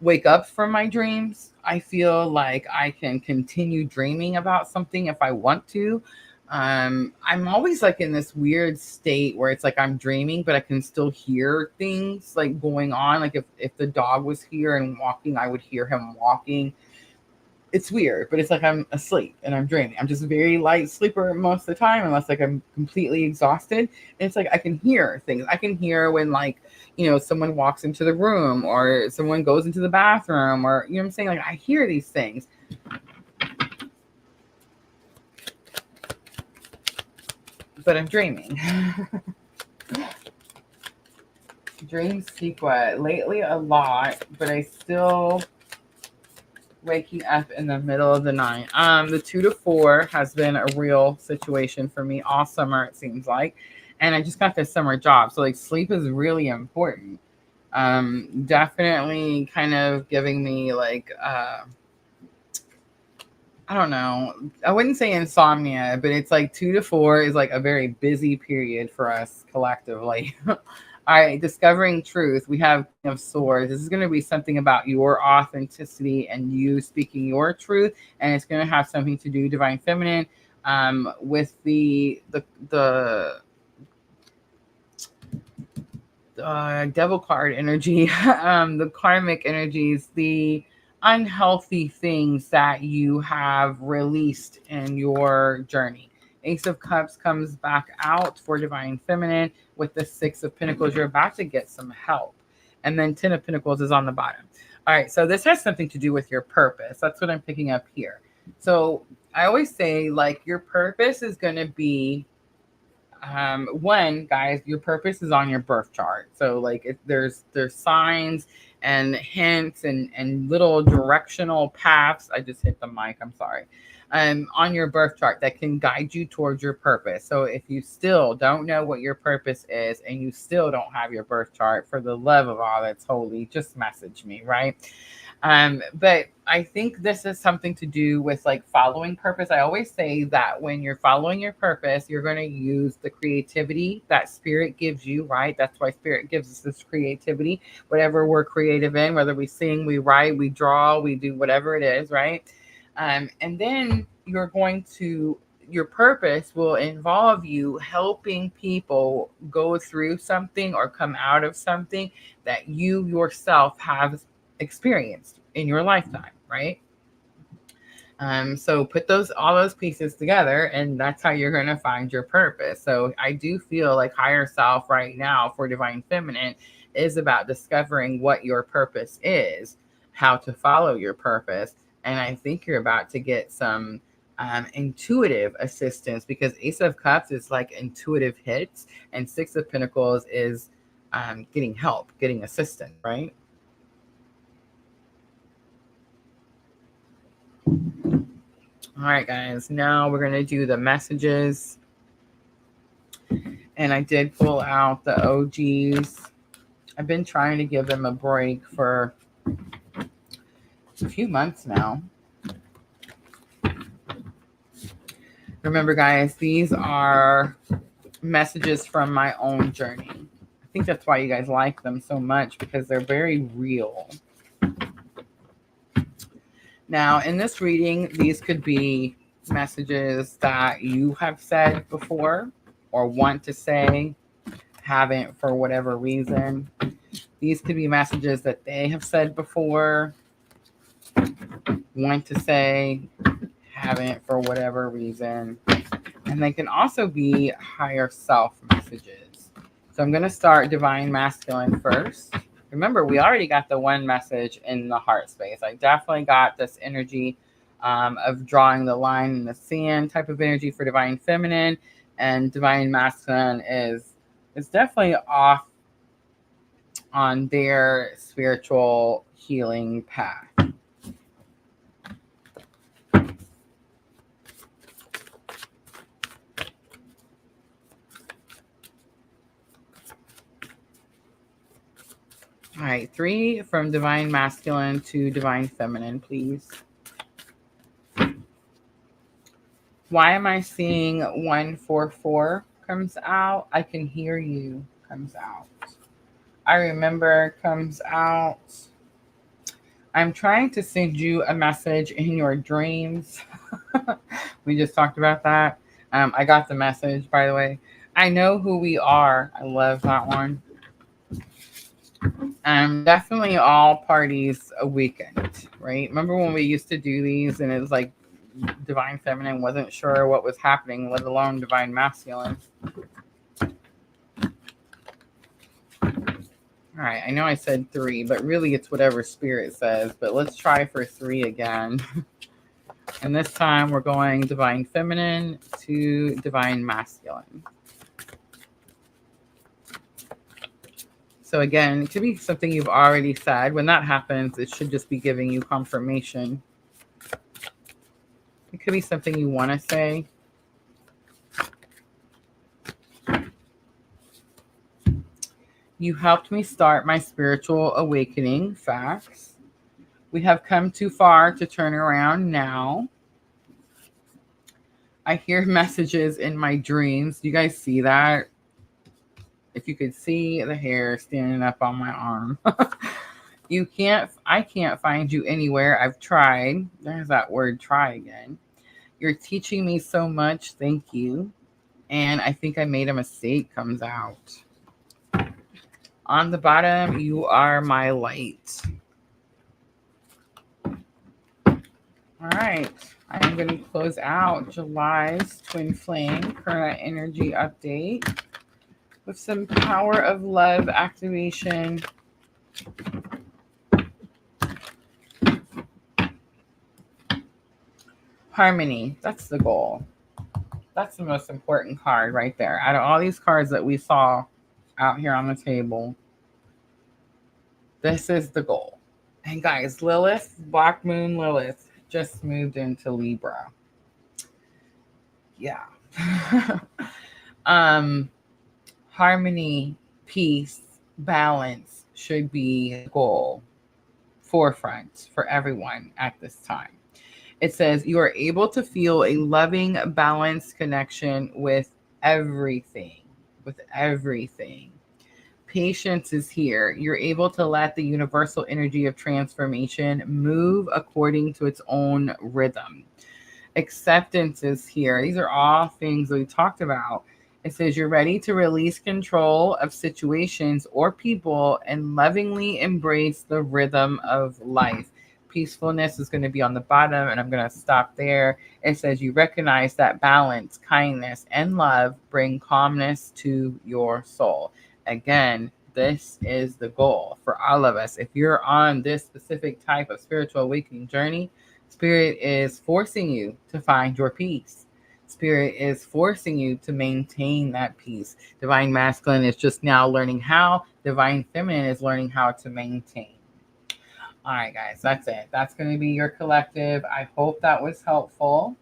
wake up from my dreams. I feel like I can continue dreaming about something if I want to. I'm always like in this weird state where it's like I'm dreaming, but I can still hear things like going on. Like if the dog was here and walking, I would hear him walking. It's weird, but it's like I'm asleep and I'm dreaming. I'm just a very light sleeper most of the time, unless like I'm completely exhausted. And it's like I can hear things. I can hear when like, someone walks into the room or someone goes into the bathroom, or you know what I'm saying? Like I hear these things. But I'm dreaming. Dream sequence lately a lot, but I still waking up in the middle of the night. The 2 to 4 has been a real situation for me all summer, it seems like. And I just got this summer job. So like sleep is really important. Definitely kind of giving me like, I don't know. I wouldn't say insomnia, but it's like 2 to 4 is like a very busy period for us collectively. All right, discovering truth. We have King of Swords. This is going to be something about your authenticity and you speaking your truth, and it's going to have something to do Divine Feminine with the Devil card energy, the karmic energies, the unhealthy things that you have released in your journey. Ace of Cups comes back out for Divine Feminine with the 6 of Pentacles. You're about to get some help. And then 10 of Pentacles is on the bottom. All right, so this has something to do with your purpose. That's what I'm picking up here. So I always say, like, your purpose is going to be, one, guys, your purpose is on your birth chart. So, like, there's signs and hints and little directional paths. I just hit the mic. I'm sorry. On your birth chart that can guide you towards your purpose. So if you still don't know what your purpose is and you still don't have your birth chart, for the love of all that's holy, just message me, right? But I think this is something to do with like following purpose. I always say that when you're following your purpose, you're going to use the creativity that spirit gives you, right? That's why spirit gives us this creativity, whatever we're creative in, whether we sing, we write, we draw, we do whatever it is, right? And then you're going to, your purpose will involve you helping people go through something or come out of something that you yourself have experienced in your lifetime, right? So put those all those pieces together, and that's how you're going to find your purpose. So I do feel like higher self right now for divine feminine is about discovering what your purpose is, how to follow your purpose, and I think you're about to get some intuitive assistance, because Ace of Cups is like intuitive hits, and Six of Pentacles is getting help, getting assistance, right? All right, guys, now we're going to do the messages. And I did pull out the OGs. I've been trying to give them a break for a few months now. Remember, guys, these are messages from my own journey. I think that's why you guys like them so much, because they're very real. Now, in this reading, these could be messages that you have said before or want to say, haven't for whatever reason. These could be messages that they have said before, want to say, haven't for whatever reason. And they can also be higher self messages. So I'm going to start Divine Masculine first. Remember, we already got the one message in the heart space. I definitely got this energy of drawing the line in the sand type of energy for Divine Feminine. And Divine Masculine is definitely off on their spiritual healing path. All right, 3 from Divine Masculine to Divine Feminine, please. Why am I seeing 144 comes out? I can hear you comes out. I remember comes out. I'm trying to send you a message in your dreams. We just talked about that. I got the message, by the way. I know who we are. I love that one. Definitely all parties awakened, right? Remember when we used to do these and it was like Divine Feminine wasn't sure what was happening, let alone Divine Masculine. All right, I know I said 3, but really it's whatever Spirit says. But let's try for 3 again. And this time we're going Divine Feminine to Divine Masculine. So again, it could be something you've already said. When that happens, it should just be giving you confirmation. It could be something you want to say. You helped me start my spiritual awakening. Facts. We have come too far to turn around now. I hear messages in my dreams. Do you guys see that? If you could see the hair standing up on my arm. I can't find you anywhere. I've tried. There's that word, try again. You're teaching me so much. Thank you. And I think I made a mistake comes out. On the bottom, you are my light. All right. I am going to close out July's Twin Flame current energy update with some Power of Love activation. Harmony. That's the goal. That's the most important card right there. Out of all these cards that we saw out here on the table, this is the goal. And guys, Lilith, Black Moon Lilith, just moved into Libra. Yeah. Harmony, peace, balance should be the goal forefront for everyone at this time. It says you are able to feel a loving, balanced connection with everything. With everything. Patience is here. You're able to let the universal energy of transformation move according to its own rhythm. Acceptance is here. These are all things we talked about. It says you're ready to release control of situations or people and lovingly embrace the rhythm of life. Peacefulness is going to be on the bottom, and I'm going to stop there. It says you recognize that balance, kindness, and love bring calmness to your soul. Again, this is the goal for all of us. If you're on this specific type of spiritual awakening journey, Spirit is forcing you to find your peace. Spirit is forcing you to maintain that peace. Divine Masculine is just now learning how. Divine Feminine is learning how to maintain. All right, guys, that's it. That's going to be your collective. I hope that was helpful.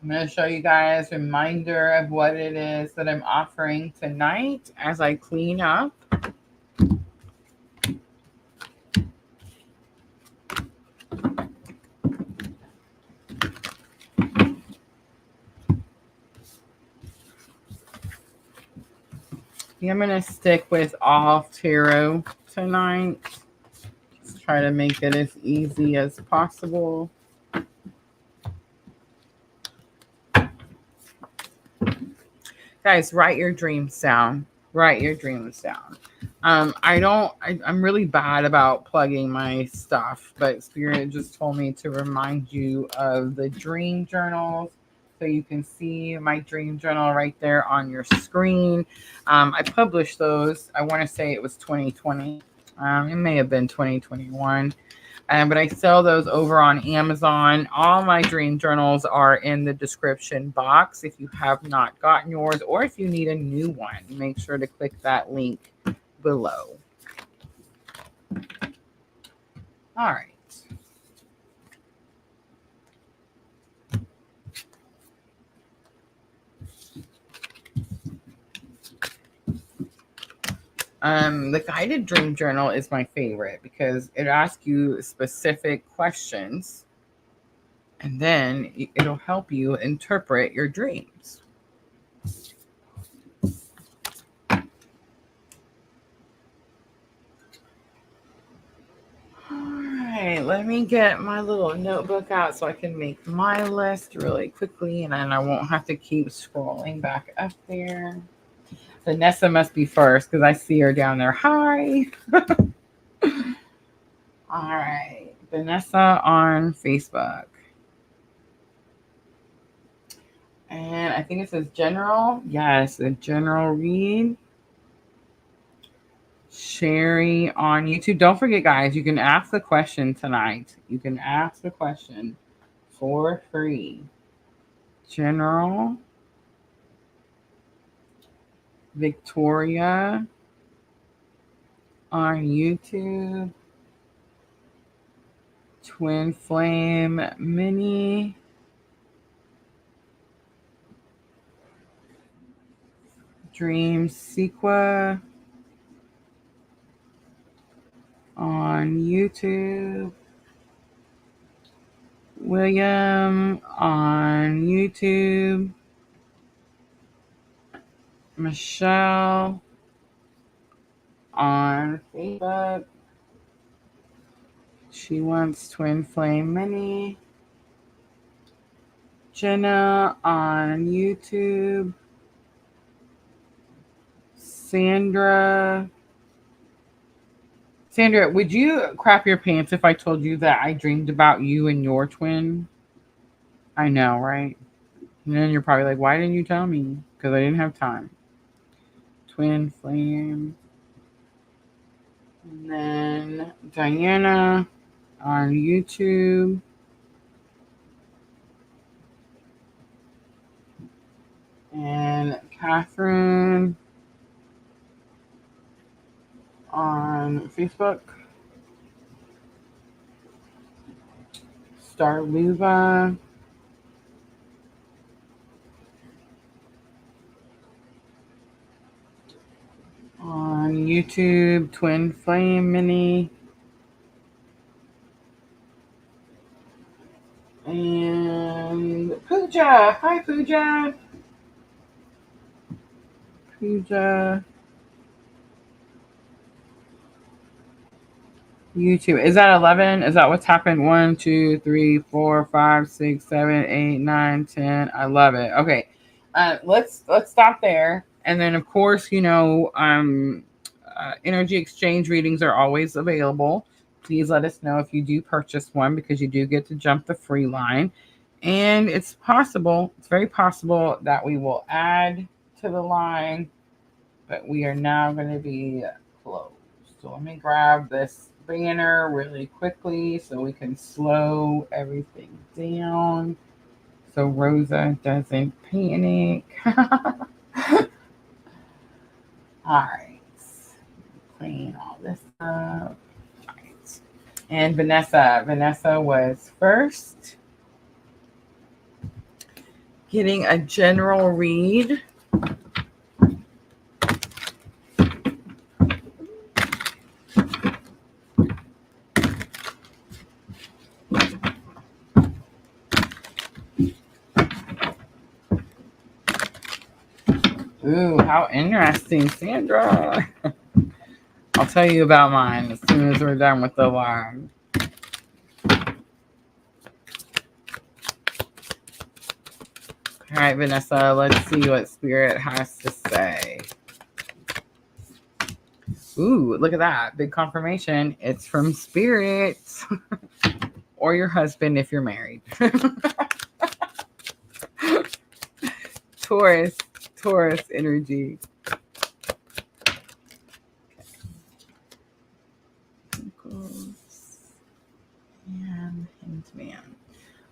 I'm going to show you guys a reminder of what it is that I'm offering tonight as I clean up. I'm going to stick with all tarot tonight. Let's try to make it as easy as possible. Guys, write your dreams down. Write your dreams down. I'm really bad about plugging my stuff, but Spirit just told me to remind you of the dream journals. So you can see my dream journal right there on your screen. I published those. I want to say it was 2020. It may have been 2021. But I sell those over on Amazon. All my dream journals are in the description box. If you have not gotten yours, or if you need a new one, make sure to click that link below. All right. The guided dream journal is my favorite because it asks you specific questions and then it'll help you interpret your dreams. All right, let me get my little notebook out so I can make my list really quickly and then I won't have to keep scrolling back up there. Vanessa must be first because I see her down there. Hi. All right. Vanessa on Facebook. And I think it says general. Yes, a general read. Sherry on YouTube. Don't forget, guys, you can ask the question tonight. You can ask the question for free. General. Victoria on YouTube. Twin Flame Mini. Dream Sequa on YouTube. William on YouTube. Michelle on Facebook. She wants Twin Flame Mini. Jenna on YouTube. Sandra, would you crap your pants if I told you that I dreamed about you and your twin? I know, right? And then you're probably like, why didn't you tell me? Because I didn't have time. Twin Flame. And then Diana on YouTube. And Catherine on Facebook. Starluva. On YouTube, Twin Flame Mini. And Pooja. Hi, Pooja. Pooja. YouTube. Is that 11? Is that what's happened? 1, 2, 3, 4, 5, 6, 7, 8, 9, 10. I love it. Okay. Let's stop there. And then of course, energy exchange readings are always available. Please let us know if you do purchase one because you do get to jump the free line. And it's very possible that we will add to the line, but we are now going to be closed. So let me grab this banner really quickly so we can slow everything down so Rosa doesn't panic. All right. Clean all this up. All right. And Vanessa was first. Getting a general read. Ooh, how interesting, Sandra. I'll tell you about mine as soon as we're done with the live. All right, Vanessa, let's see what Spirit has to say. Ooh, look at that. Big confirmation. It's from Spirit. Or your husband if you're married. Taurus energy. And Hanged Man.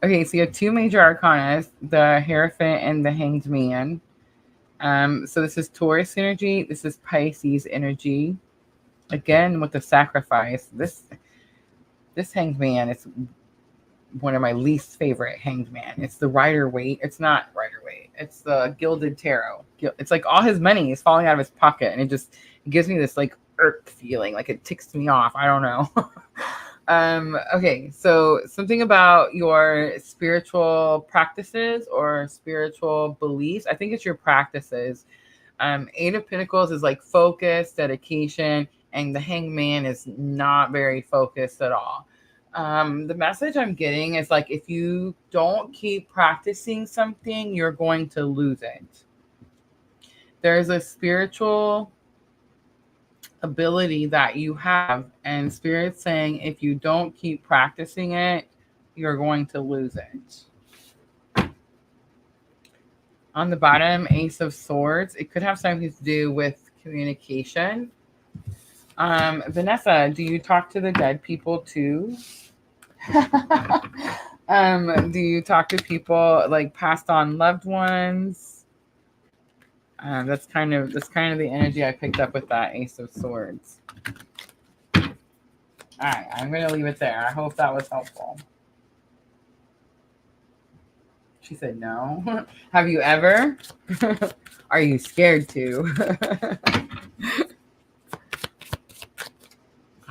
Okay, so you have two major arcanas, the Hierophant and the Hanged Man. So this is Taurus energy. This is Pisces energy. Again, with the sacrifice. This Hanged Man is one of my least favorite Hanged Man. It's the Rider-Waite. It's not Rider-Waite. It's the Gilded Tarot. It's like all his money is falling out of his pocket, and it gives me this like irk feeling, like it ticks me off. I don't know. Okay, so something about your spiritual practices or spiritual beliefs. I think it's your practices. Eight of Pentacles is like focus, dedication, and the Hanged Man is not very focused at all. The message I'm getting is like, if you don't keep practicing something, you're going to lose it. There's a spiritual ability that you have, and Spirit's saying if you don't keep practicing it, you're going to lose it. On the bottom, Ace of Swords. It could have something to do with communication. Vanessa, do you talk to the dead people too? Do you talk to people like passed on loved ones? That's kind of the energy I picked up with that Ace of Swords. All right, I'm going to leave it there. I hope that was helpful. She said no. Have you ever? Are you scared to?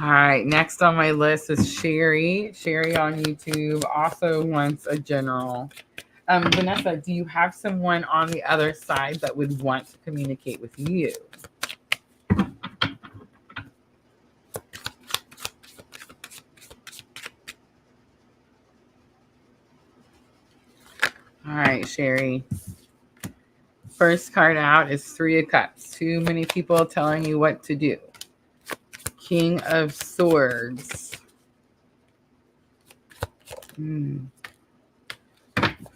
All right, next on my list is Sherry. Sherry on YouTube also wants a general. Vanessa, do you have someone on the other side that would want to communicate with you? All right, Sherry. First card out is Three of Cups. Too many people telling you what to do. King of Swords.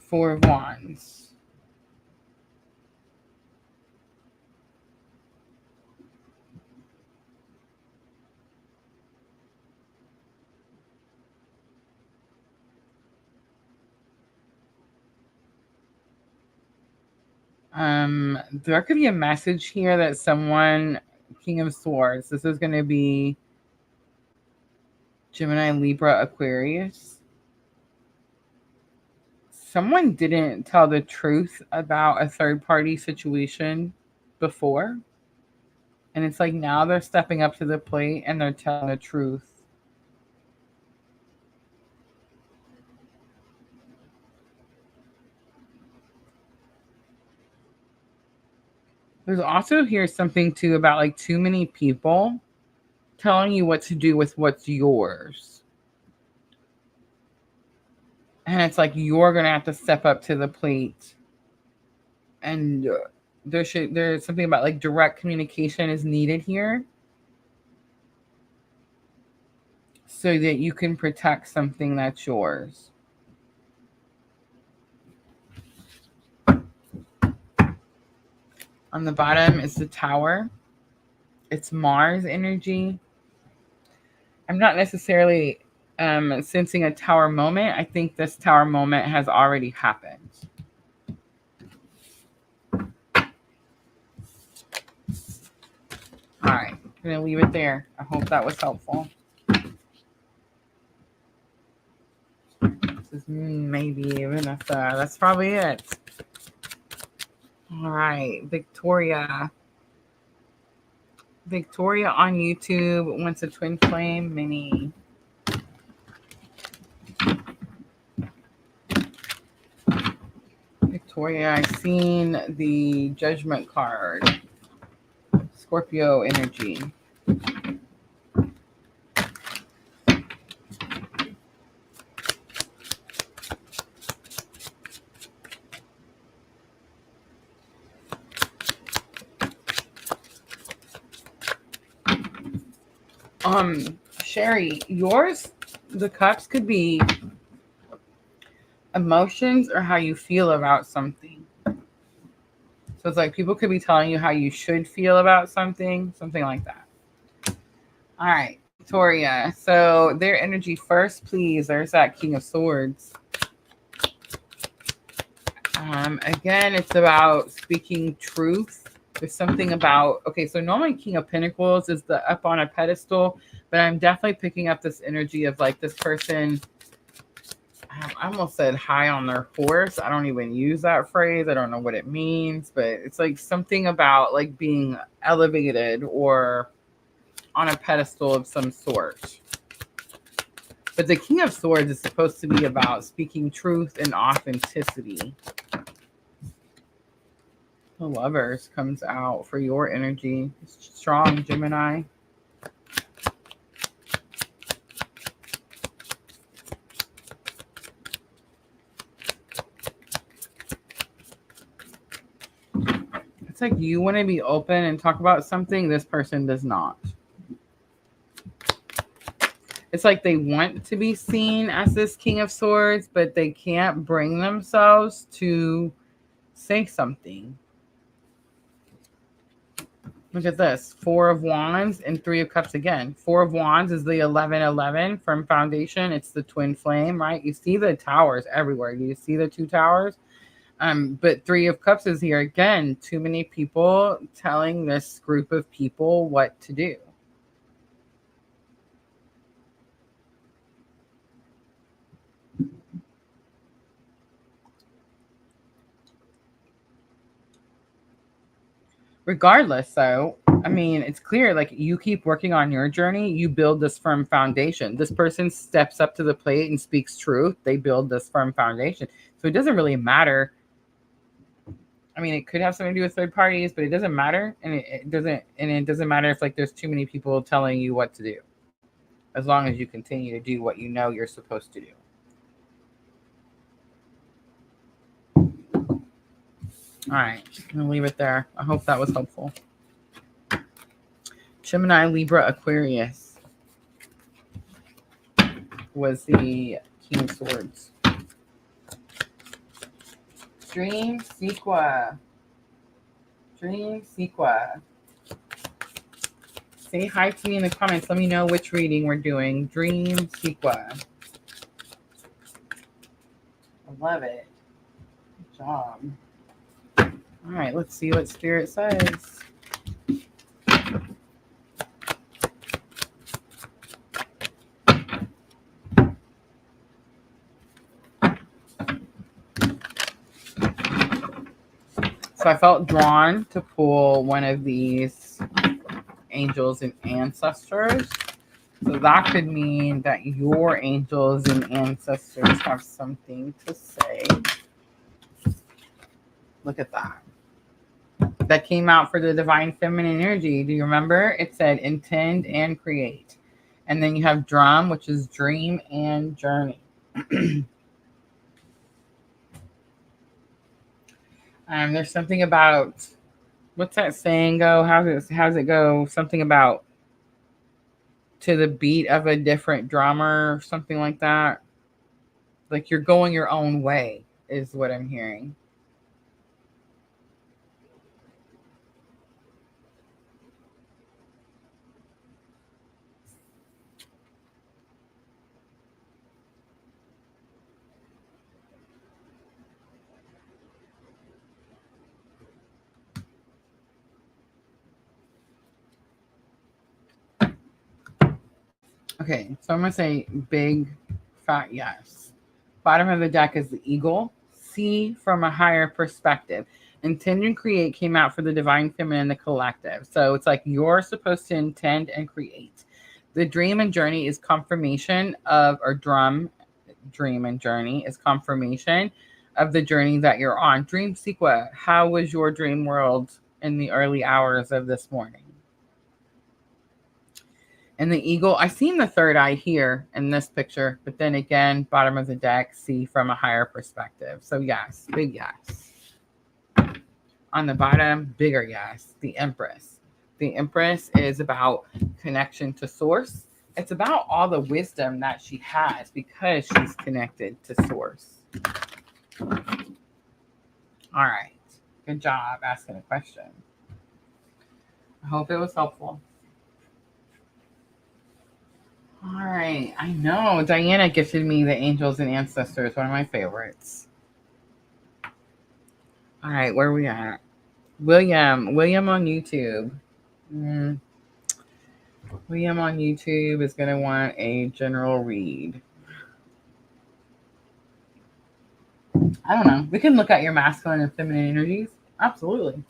Four of Wands. There could be a message here that someone, King of Swords, this is going to be Gemini, Libra, Aquarius. Someone didn't tell the truth about a third-party situation before. And it's like now they're stepping up to the plate and they're telling the truth. There's also here something too about like too many people telling you what to do with what's yours. And it's like you're going to have to step up to the plate. And there's something about like direct communication is needed here so that you can protect something that's yours. On the bottom is the Tower. It's Mars energy. I'm not necessarily sensing a Tower moment. I think this Tower moment has already happened. All right, I'm going to leave it there. I hope that was helpful. This is maybe Vanessa. That's probably it. All right, Victoria. Victoria on YouTube wants a twin flame mini. Victoria, I've seen the Judgment card. Scorpio energy. Sherry, yours, the cups could be emotions or how you feel about something. So it's like people could be telling you how you should feel about something like that. All right, Victoria. So their energy first, please. There's that King of Swords. Again, it's about speaking truth. There's something about, okay, so normally King of Pentacles is the up on a pedestal, but I'm definitely picking up this energy of like this person, I almost said high on their horse. I don't even use that phrase. I don't know what it means, but it's like something about like being elevated or on a pedestal of some sort. But the King of Swords is supposed to be about speaking truth and authenticity. The Lovers comes out for your energy. Strong, Gemini. It's like you want to be open and talk about something. This person does not. It's like they want to be seen as this King of Swords, but they can't bring themselves to say something. Look at this. 4 of Wands and 3 of Cups again. 4 of Wands is the 1111 from Foundation. It's the twin flame, right? You see the towers everywhere. Do you see the 2 towers? But 3 of Cups is here again. Too many people telling this group of people what to do. Regardless, though, I mean, it's clear, like, you keep working on your journey, you build this firm foundation. This person steps up to the plate and speaks truth. They build this firm foundation. So it doesn't really matter. I mean, it could have something to do with third parties, but it doesn't matter. And it doesn't matter if, like, there's too many people telling you what to do, as long as you continue to do what you know you're supposed to do. All right, I'm going to leave it there. I hope that was helpful. Gemini, Libra, Aquarius was the King of Swords. Dream Sequa. Dream Sequa. Say hi to me in the comments. Let me know which reading we're doing. Dream Sequa. I love it. Good job. All right, let's see what Spirit says. So I felt drawn to pull one of these angels and ancestors. So that could mean that your angels and ancestors have something to say. Look at that. that came out for the divine feminine energy. Do you remember? It said intend and create. And then you have drum, which is dream and journey. There's something about, what's that saying go? How's it go? Something about to the beat of a different drummer or something like that. Like you're going your own way is what I'm hearing. Okay, so I'm going to say big, fat yes. Bottom of the deck is the eagle. See from a higher perspective. Intend and create came out for the divine feminine, the collective. So it's like you're supposed to intend and create. The dream and journey is confirmation of, or dream and journey is confirmation of the journey that you're on. Dream sequence. How was your dream world in the early hours of this morning? And the eagle, I seen the third eye here in this picture, but then again, bottom of the deck, see from a higher perspective. So yes, big yes. On the bottom, bigger yes, the Empress. The Empress is about connection to source. It's about all the wisdom that she has because she's connected to source. All right. Good job asking a question. I hope it was helpful. All right. I know. Diana gifted me the Angels and Ancestors, one of my favorites. All right. Where are we at? William on YouTube. William on YouTube is going to want a general read. I don't know. We can look at your masculine and feminine energies. Absolutely.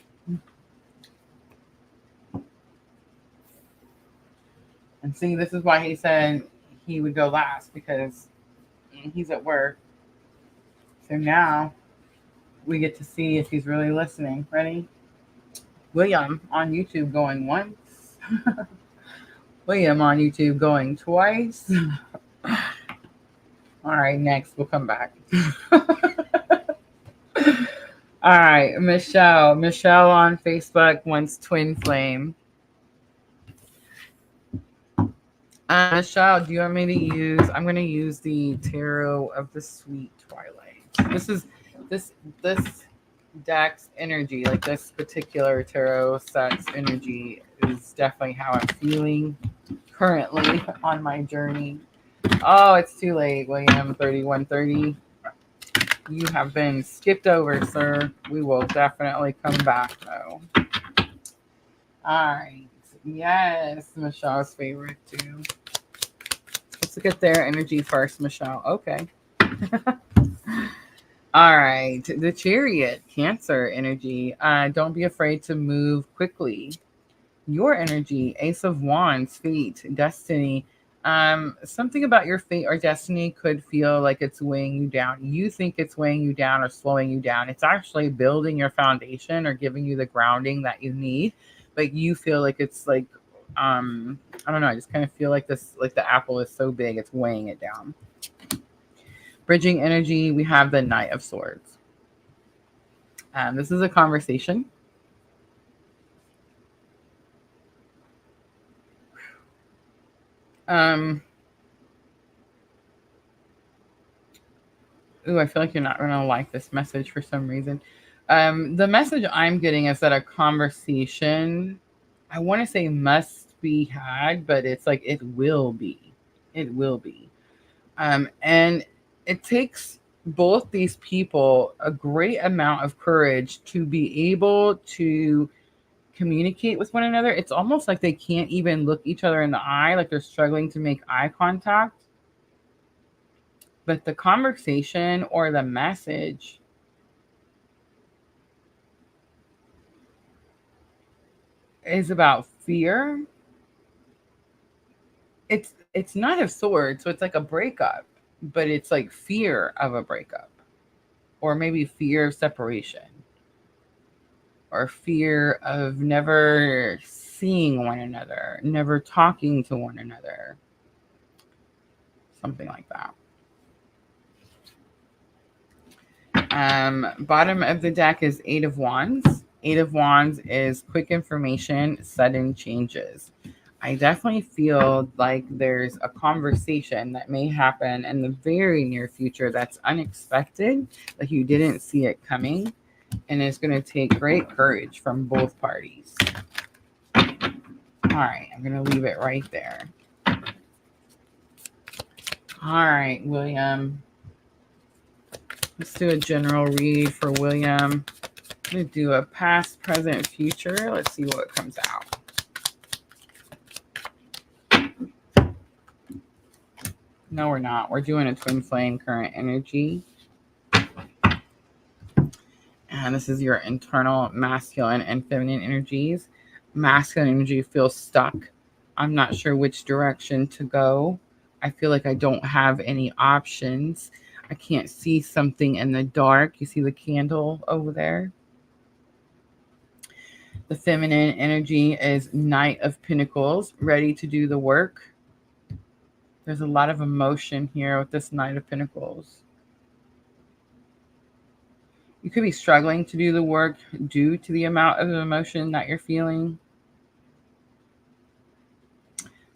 And see, this is why he said he would go last, because he's at work. So now we get to see if he's really listening. Ready? William on YouTube going once. William on YouTube going twice. All right, next we'll come back. All right, Michelle. Michelle on Facebook wants twin flame. Michelle, do you want me to use? I'm going to use the Tarot of the Sweet Twilight. This deck's energy, like this particular tarot set's energy, is definitely how I'm feeling currently on my journey. Oh, it's too late, William. 3130. You have been skipped over, sir. We will definitely come back, though. All right. Yes, Michelle's favorite, too. Let's look at their energy first, Michelle. Okay. All right. The Chariot, Cancer energy. Don't be afraid to move quickly. Your energy, Ace of Wands, fate, destiny. Something about your fate or destiny could feel like it's weighing you down. You think it's weighing you down or slowing you down. It's actually building your foundation or giving you the grounding that you need. But you feel like it's like, I don't know. I just kind of feel like this, like the apple is so big, it's weighing it down. Bridging energy, we have the Knight of Swords. This is a conversation. Ooh, I feel like you're not going to like this message for some reason. The message I'm getting is that a conversation, I want to say must be had, but it's like it will be. It will be. And it takes both these people a great amount of courage to be able to communicate with one another. It's almost like they can't even look each other in the eye, like they're struggling to make eye contact. But the conversation or the message is about fear. It's not a sword, so it's like a breakup, but it's like fear of a breakup, or maybe fear of separation. or fear of never seeing one another, never talking to one another, something like that. Bottom of the deck is Eight of Wands. Eight of Wands is quick information, sudden changes. I definitely feel like there's a conversation that may happen in the very near future that's unexpected, like you didn't see it coming, and it's going to take great courage from both parties. All right, I'm going to leave it right there. All right, William. Let's do a general read for William. I'm going to do a past, present, future. Let's see what comes out. No, we're not. We're doing a twin flame current energy. And this is your internal masculine and feminine energies. Masculine energy feels stuck. I'm not sure which direction to go. I feel like I don't have any options. I can't see something in the dark. You see the candle over there? The feminine energy is Knight of Pentacles, ready to do the work. There's a lot of emotion here with this Knight of Pentacles. You could be struggling to do the work due to the amount of emotion that you're feeling.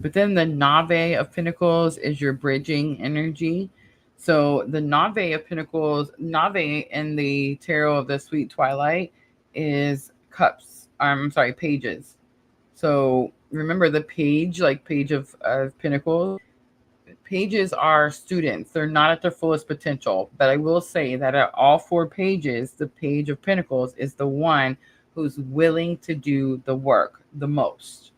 But then the Knave of Pentacles is your bridging energy. So the Knave of Pentacles, Knave in the Tarot of the Sweet Twilight is cups. Pages. So remember the page, like page of Pentacles. Pages are students. They're not at their fullest potential. But I will say that at all four pages, the Page of Pentacles is the one who's willing to do the work the most.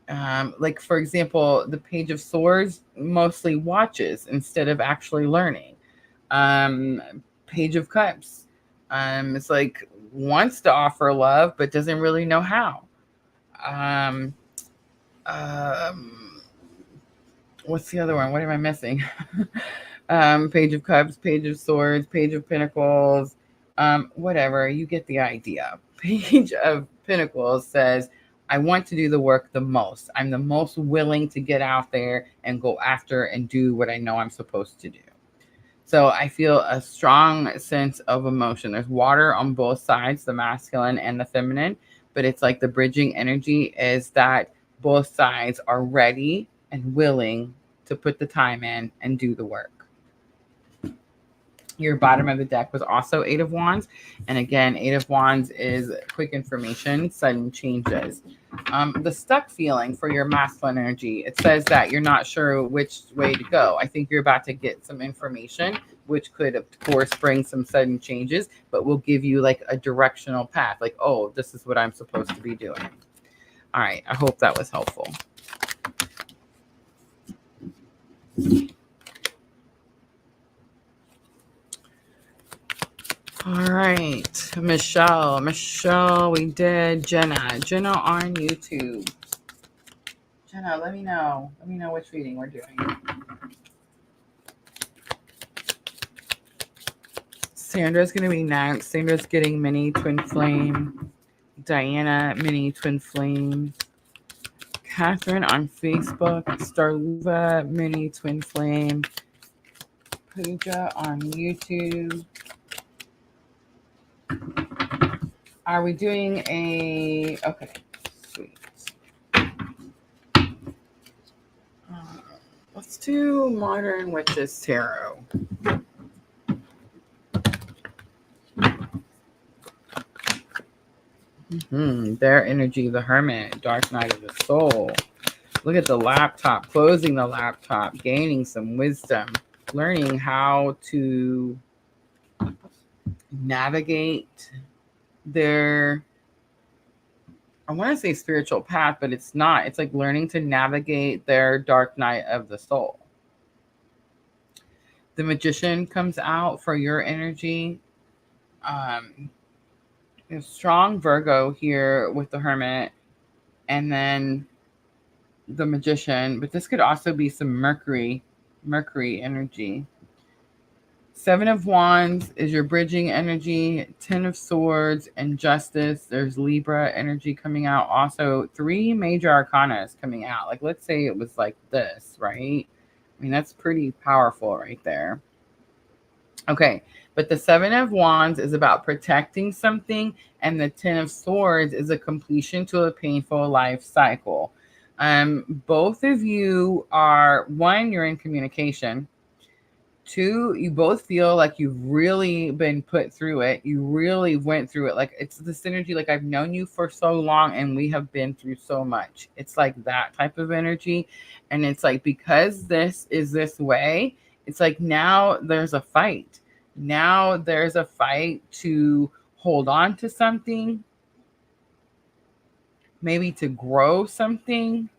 Like, for example, the Page of Swords mostly watches instead of actually learning. Page of Cups, it's like wants to offer love, but doesn't really know how. What's the other one? What am I missing? Page of Cups, Page of Swords, Page of Pentacles, whatever. You get the idea. Page of Pentacles says, I want to do the work the most. I'm the most willing to get out there and go after and do what I know I'm supposed to do. So I feel a strong sense of emotion. There's water on both sides, the masculine and the feminine, but it's like the bridging energy is that both sides are ready and willing to put the time in and do the work. Your bottom of the deck was also Eight of Wands. And again, Eight of Wands is quick information, sudden changes. The stuck feeling for your masculine energy, it says that you're not sure which way to go. I think you're about to get some information, which could, of course, bring some sudden changes, but will give you like a directional path. Like, oh, this is what I'm supposed to be doing. All right. I hope that was helpful. All right, Michelle, we did Jenna on YouTube. Jenna, let me know which reading we're doing. Sandra's going to be next. Sandra's getting mini twin flame. Diana, mini twin flame. Catherine on Facebook. Starluva, mini twin flame. Pooja on YouTube. Are we doing a... Okay, sweet. Let's do Modern Witches Tarot. Their energy, the Hermit, Dark Night of the Soul. Look at the laptop, closing the laptop, gaining some wisdom, learning how to navigate their, I want to say spiritual path, but it's not. It's like learning to navigate their dark night of the soul. The Magician comes out for your energy. A strong Virgo here with the Hermit, and then the Magician, but this could also be some Mercury energy. Seven of Wands is your bridging energy. 10 of Swords and Justice. There's Libra energy coming out. Also, 3 major arcana is coming out. Like, let's say it was like this, right? I mean, that's pretty powerful right there. Okay, but the 7 of Wands is about protecting something, and the 10 of Swords is a completion to a painful life cycle. Both of you are, one, you're in communication. 2, you both feel like you've really been put through it. You really went through it. Like, it's the synergy. Like, I've known you for so long and we have been through so much. It's like that type of energy. And it's like, because this is this way, it's like now there's a fight. Now there's a fight to hold on to something, maybe to grow something.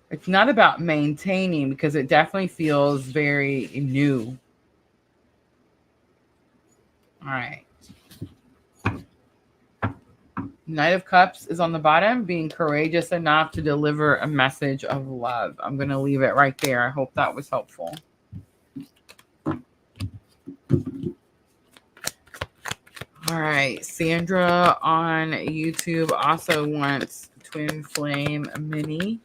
It's not about maintaining, because it definitely feels very new. All right. Knight of Cups is on the bottom, being courageous enough to deliver a message of love. I'm going to leave it right there. I hope that was helpful. All right. Sandra on YouTube also wants Twin Flame Mini.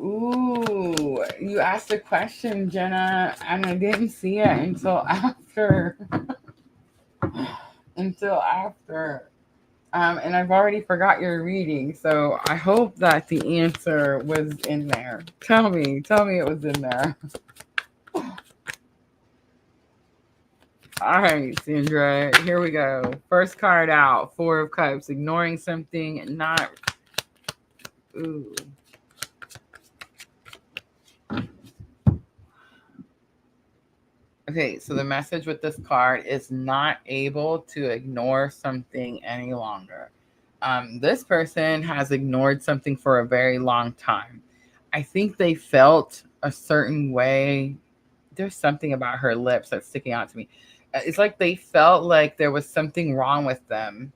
Ooh, you asked a question, Jenna, and I didn't see it until after. until after. And I've already forgot your reading, so I hope that the answer was in there. Tell me it was in there. All right, Sandra, here we go. First card out, 4 of Cups, ignoring something, not... Ooh. Okay, so the message with this card is not able to ignore something any longer. This person has ignored something for a very long time. I think they felt a certain way. There's something about her lips that's sticking out to me. It's like they felt like there was something wrong with them.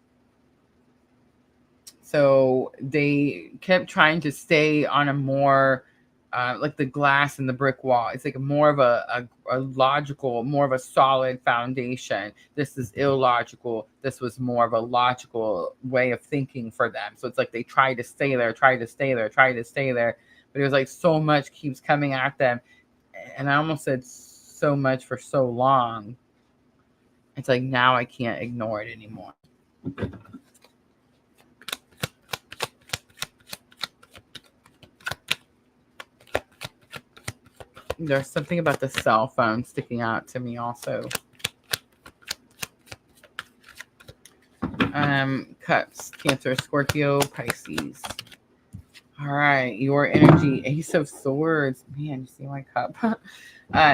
So they kept trying to stay on a more, like the glass and the brick wall. It's like more of a logical, more of a solid foundation. This is illogical. This was more of a logical way of thinking for them. So it's like they tried to stay there, tried to stay there, tried to stay there. But it was like so much keeps coming at them. And I almost said so much for so long. It's like now I can't ignore it anymore. There's something about the cell phone sticking out to me also. Cups, Cancer, Scorpio, Pisces. All right, your energy, Ace of Swords. Man, you see my cup.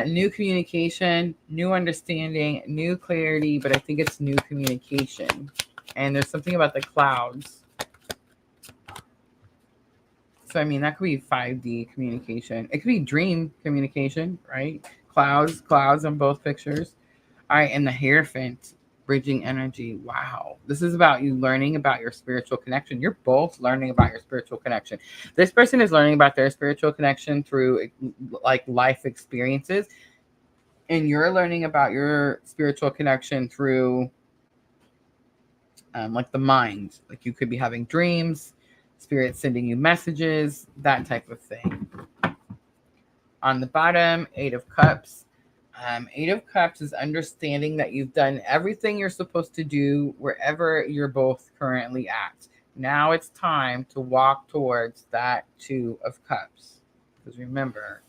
New communication, new understanding, new clarity, but I think it's new communication. And there's something about the clouds. So, I mean, that could be 5D communication. It could be dream communication, right? Clouds on both pictures. All right, and the Hierophant, bridging energy. Wow. This is about you learning about your spiritual connection. You're both learning about your spiritual connection. This person is learning about their spiritual connection through like life experiences. And you're learning about your spiritual connection through like the mind. Like you could be having dreams, spirit sending you messages, that type of thing. On the bottom, 8 of Cups. 8 of Cups is understanding that you've done everything you're supposed to do wherever you're both currently at. Now it's time to walk towards that 2 of Cups. Because remember,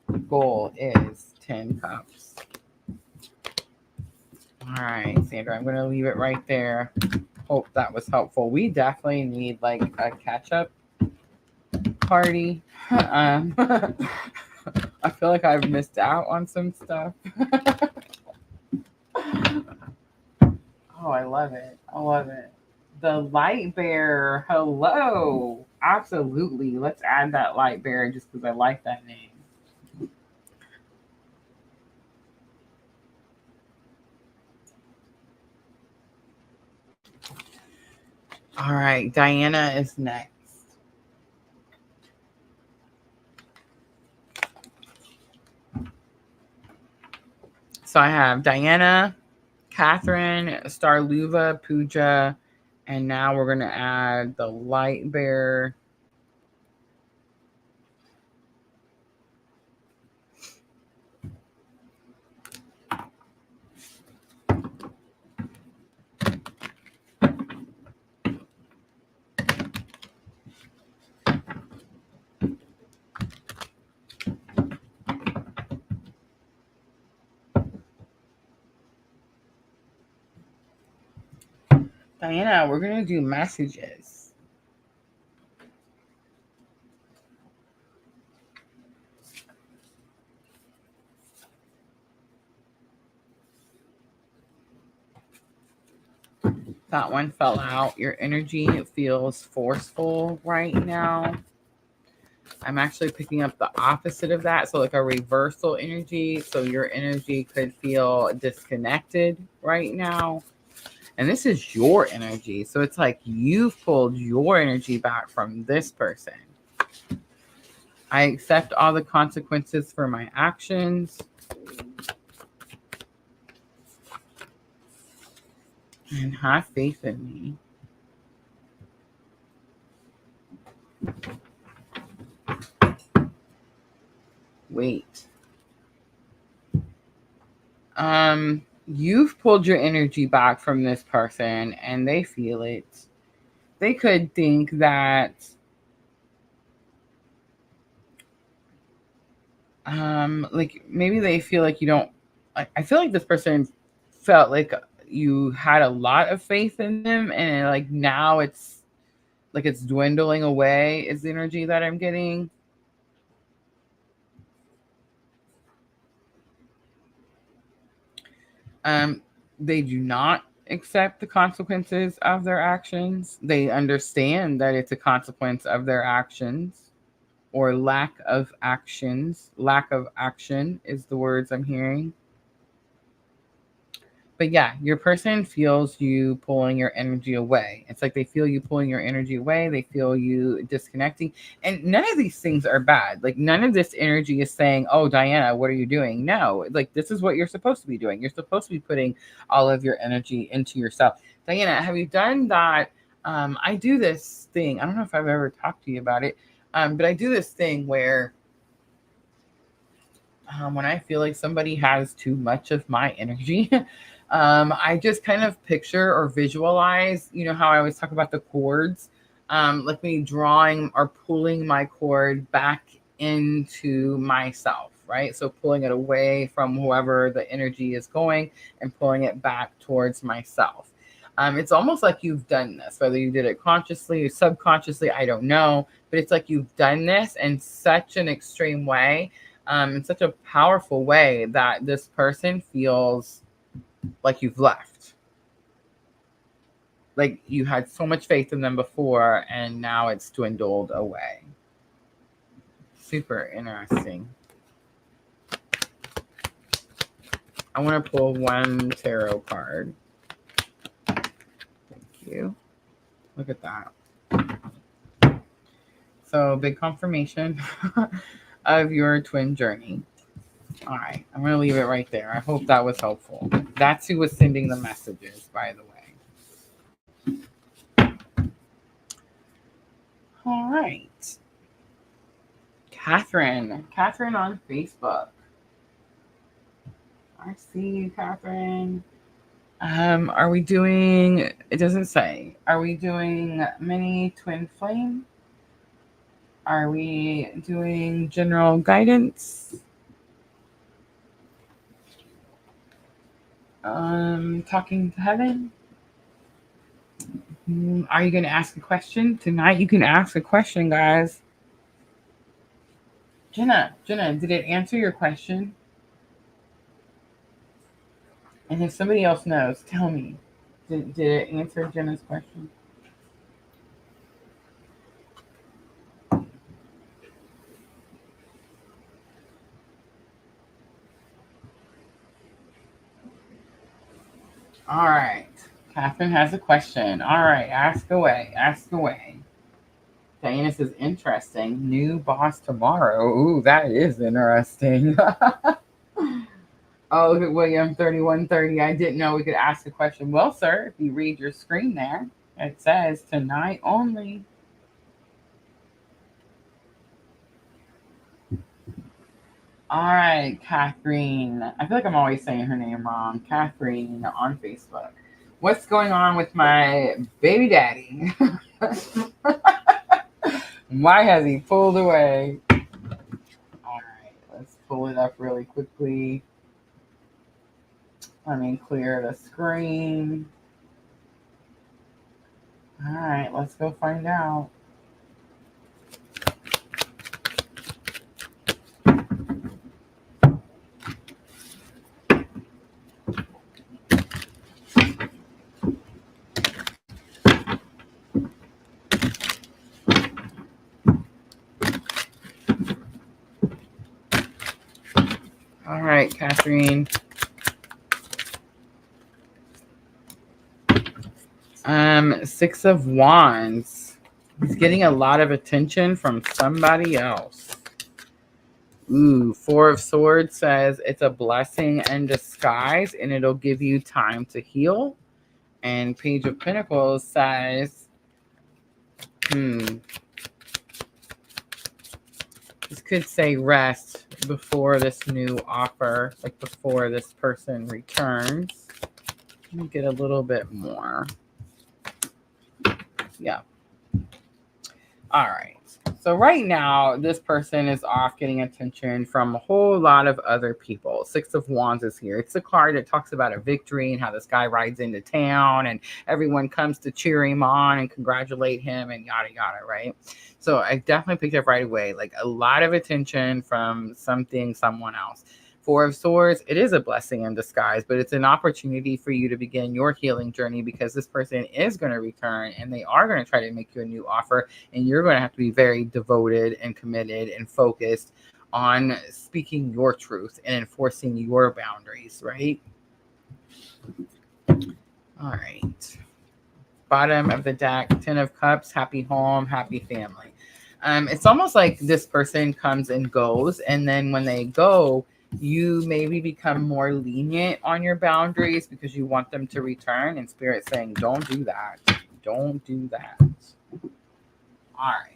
the goal is 10 cups. All right, Sandra, I'm going to leave it right there. Hope that was helpful. We definitely need like a catch-up party. I feel like I've missed out on some stuff. Oh, I love it. I love it. The light bearer. Hello. Absolutely. Let's add that light bearer just because I like that name. All right. Diana is next. So I have Diana, Catherine, Starluva, Pooja, and now we're going to add the light bearer. Diana, we're going to do messages. That one fell out. Your energy feels forceful right now. I'm actually picking up the opposite of that. So like a reversal energy. So your energy could feel disconnected right now. And this is your energy. So it's like you've pulled your energy back from this person. I accept all the consequences for my actions. And have faith in me. Wait. You've pulled your energy back from this person and they feel it. They could think that like maybe they feel like you don't, I feel like this person felt like you had a lot of faith in them and like now it's like it's dwindling away is the energy that I'm getting. They do not accept the consequences of their actions. They understand that it's a consequence of their actions or lack of actions. Lack of action is the words I'm hearing. But yeah, your person feels you pulling your energy away. It's like they feel you pulling your energy away. They feel you disconnecting. And none of these things are bad. Like none of this energy is saying, oh, Diana, what are you doing? No, like this is what you're supposed to be doing. You're supposed to be putting all of your energy into yourself. Diana, have you done that? I do this thing. I don't know if I've ever talked to you about it, but I do this thing where when I feel like somebody has too much of my energy, I just kind of picture or visualize, you know, how I always talk about the cords, like me drawing or pulling my cord back into myself, right? So pulling it away from whoever the energy is going and pulling it back towards myself. It's almost like you've done this, whether you did it consciously or subconsciously, I don't know, but it's like you've done this in such an extreme way, in such a powerful way that this person feels like you've left. Like you had so much faith in them before and now it's dwindled away. Super interesting. I want to pull one tarot card. Thank you. Look at that. So big confirmation of your twin journey. All right, I'm going to leave it right there. I hope that was helpful. That's who was sending the messages, by the way. All right. Catherine on Facebook. I see you, Catherine. Are we doing, it doesn't say, are we doing mini twin flame? Are we doing general guidance? Talking to heaven? Are you going to ask a question? Tonight you can ask a question, guys. Jenna, did it answer your question? And if somebody else knows, tell me. Did it answer Jenna's question? All right. Catherine has a question. All right. Ask away. Diana says, interesting. New boss tomorrow. Ooh, that is interesting. Oh, look at William 3130. I didn't know we could ask a question. Well, sir, if you read your screen there, it says tonight only. All right, Catherine. I feel like I'm always saying her name wrong. Catherine on Facebook. What's going on with my baby daddy? Why has he pulled away? All right, let's pull it up really quickly. Let me clear the screen. All right, let's go find out. All right, Catherine. Six of Wands. He's getting a lot of attention from somebody else. Ooh, Four of Swords says it's a blessing in disguise and it'll give you time to heal. And Page of Pentacles says, this could say rest before this new offer, like before this person returns. Let me get a little bit more. Yeah. All right. So right now, this person is off getting attention from a whole lot of other people. Six of Wands is here. It's a card that talks about a victory and how this guy rides into town and everyone comes to cheer him on and congratulate him and yada, yada, right? So I definitely picked up right away, like a lot of attention from someone else. Four of Swords, it is a blessing in disguise, but it's an opportunity for you to begin your healing journey because this person is going to return and they are going to try to make you a new offer. And you're going to have to be very devoted and committed and focused on speaking your truth and enforcing your boundaries, right? All right. Bottom of the deck, Ten of Cups, happy home, happy family. It's almost like this person comes and goes, and then when they go, you maybe become more lenient on your boundaries because you want them to return, and Spirit saying, don't do that. Don't do that. All right.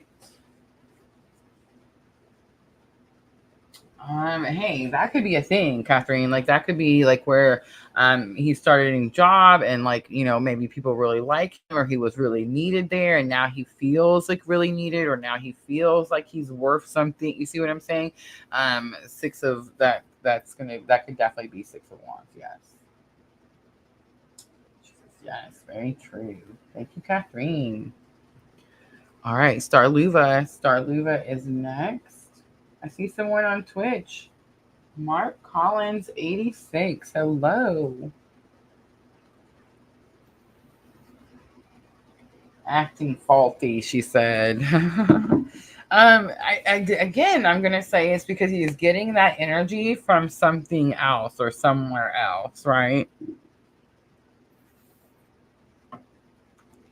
Hey, that could be a thing, Catherine. Like that could be like where he started a new job and like, you know, maybe people really like him or he was really needed there and now he feels like really needed or now he feels like he's worth something. You see what I'm saying? Six of that that could definitely be Six of Wands, yes. Yes, very true. Thank you, Catherine. All right, Starluva. Starluva is next. I see someone on Twitch. Mark Collins 86. Hello. Acting faulty, she said. Again, I'm gonna say it's because he's getting that energy from something else or somewhere else, right?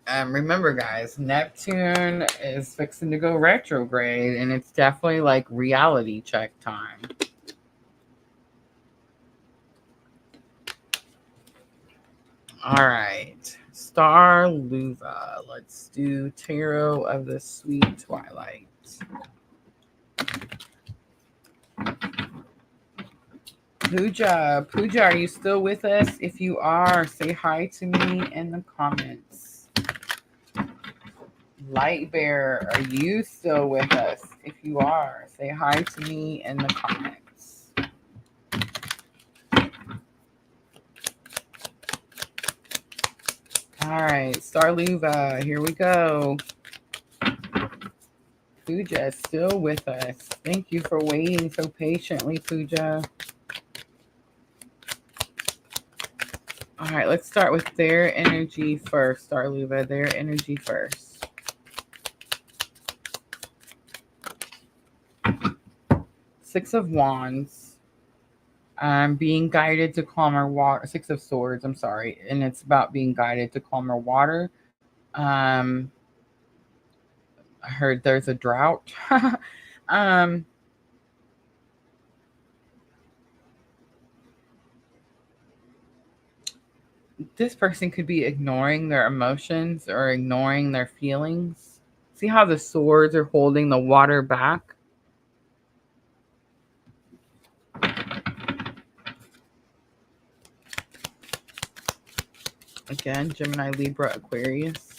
Remember, guys, Neptune is fixing to go retrograde, and it's definitely like reality check time. All right, Starluva. Let's do Tarot of the Sweet Twilight. Pooja, are you still with us? If you are, say hi to me in the comments. Light Bear, are you still with us? If you are, say hi to me in the comments. All right, Starluva, here we go. Pooja is still with us. Thank you for waiting so patiently, Pooja. All right, let's start with their energy first, Starluva. Their energy first. Six of Wands. Being guided to calmer water. Six of Swords, I'm sorry. And it's about being guided to calmer water. I heard there's a drought. This person could be ignoring their emotions or ignoring their feelings. See how the swords are holding the water back? Again, Gemini, Libra, Aquarius.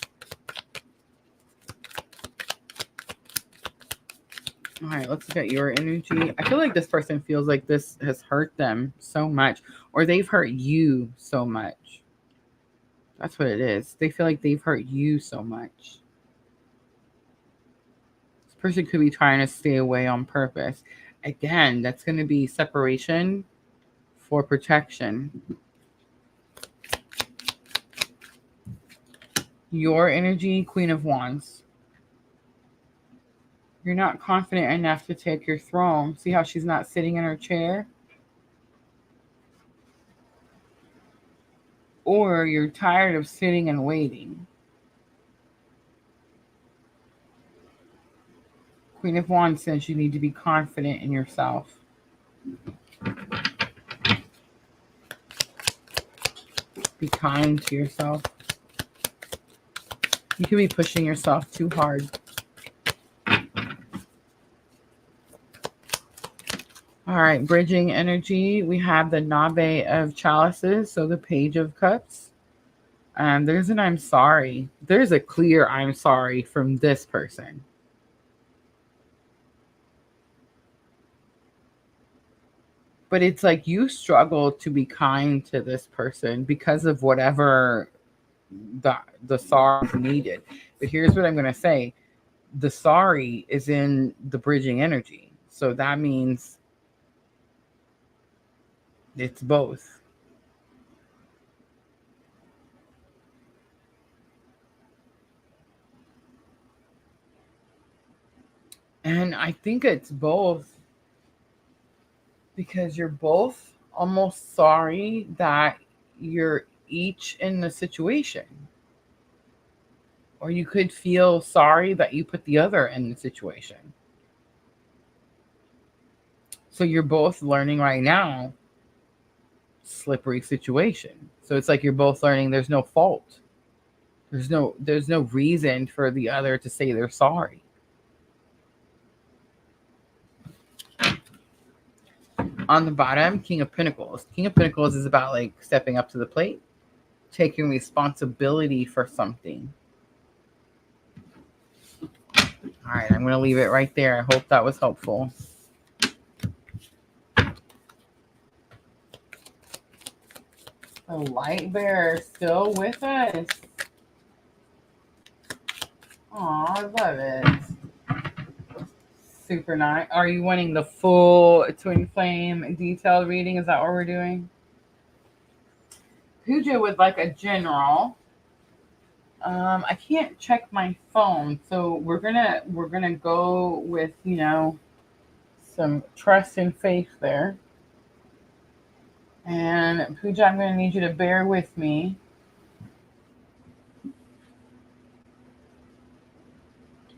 All right, let's look at your energy. I feel like this person feels like this has hurt them so much, or they've hurt you so much. That's what it is. They feel like they've hurt you so much. This person could be trying to stay away on purpose. Again, that's going to be separation for protection. Your energy, Queen of Wands. You're not confident enough to take your throne. See how she's not sitting in her chair? Or you're tired of sitting and waiting. Queen of Wands says you need to be confident in yourself. Be kind to yourself. You could be pushing yourself too hard. All right, bridging energy. We have the Nave of Chalices, so the Page of Cups. There's an I'm sorry. There's a clear I'm sorry from this person. But it's like you struggle to be kind to this person because of whatever the sorry is needed. But here's what I'm going to say. The sorry is in the bridging energy. So that means it's both. And I think it's both because you're both almost sorry that you're each in the situation. Or you could feel sorry that you put the other in the situation. So you're both learning right now, slippery situation. So it's like you're both learning there's no fault. There's no reason for the other to say they're sorry. On the bottom, King of Pentacles. King of Pentacles is about like stepping up to the plate, taking responsibility for something. All right, I'm going to leave it right there. I hope that was helpful. The light bearer is still with us. Oh, I love it. Super nice. Are you wanting the full twin flame detailed reading? Is that what we're doing? Pooja would like a general. I can't check my phone, so we're gonna go with, you know, some trust and faith there. And Pooja, I'm gonna need you to bear with me.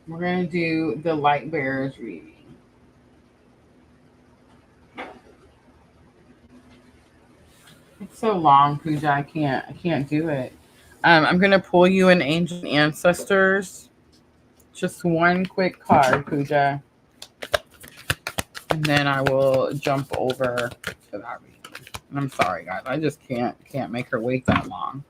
We're gonna do the light bearers reading. It's so long, Pooja. I can't do it. I'm gonna pull you an Ancient Ancestors. Just one quick card, Pooja. And then I will jump over to that reading. And I'm sorry, guys. I just can't make her wait that long.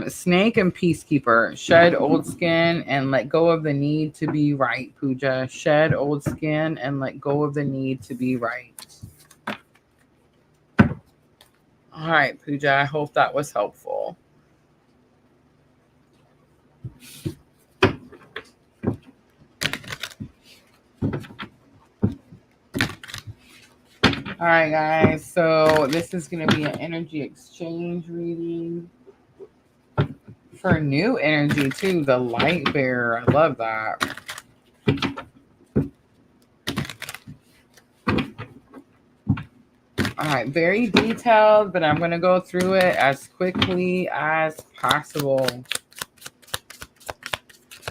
Snake and Peacekeeper. Shed old skin and let go of the need to be right, Pooja. Shed old skin and let go of the need to be right. All right, Pooja. I hope that was helpful. All right, guys. So this is going to be an energy exchange reading for new energy too. The light bearer. I love that. All right, very detailed, but I'm going to go through it as quickly as possible.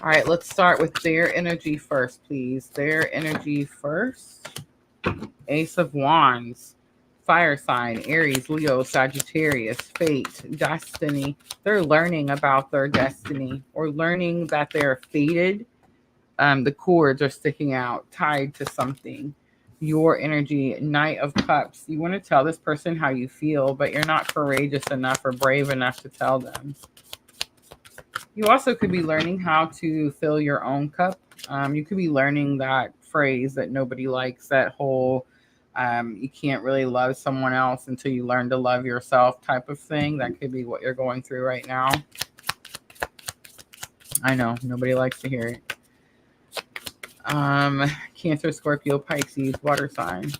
All right, let's start with their energy first, please. Their energy first. Ace of Wands. fire sign, Aries, Leo, Sagittarius, fate, destiny. They're learning about their destiny or learning that they're fated. The cords are sticking out, tied to something. Your energy, Knight of Cups. You want to tell this person how you feel, but you're not courageous enough or brave enough to tell them. You also could be learning how to fill your own cup. You could be learning that phrase that nobody likes, that whole you can't really love someone else until you learn to love yourself type of thing. That could be what you're going through right now. I know, nobody likes to hear it. Cancer, Scorpio, Pisces, water sign.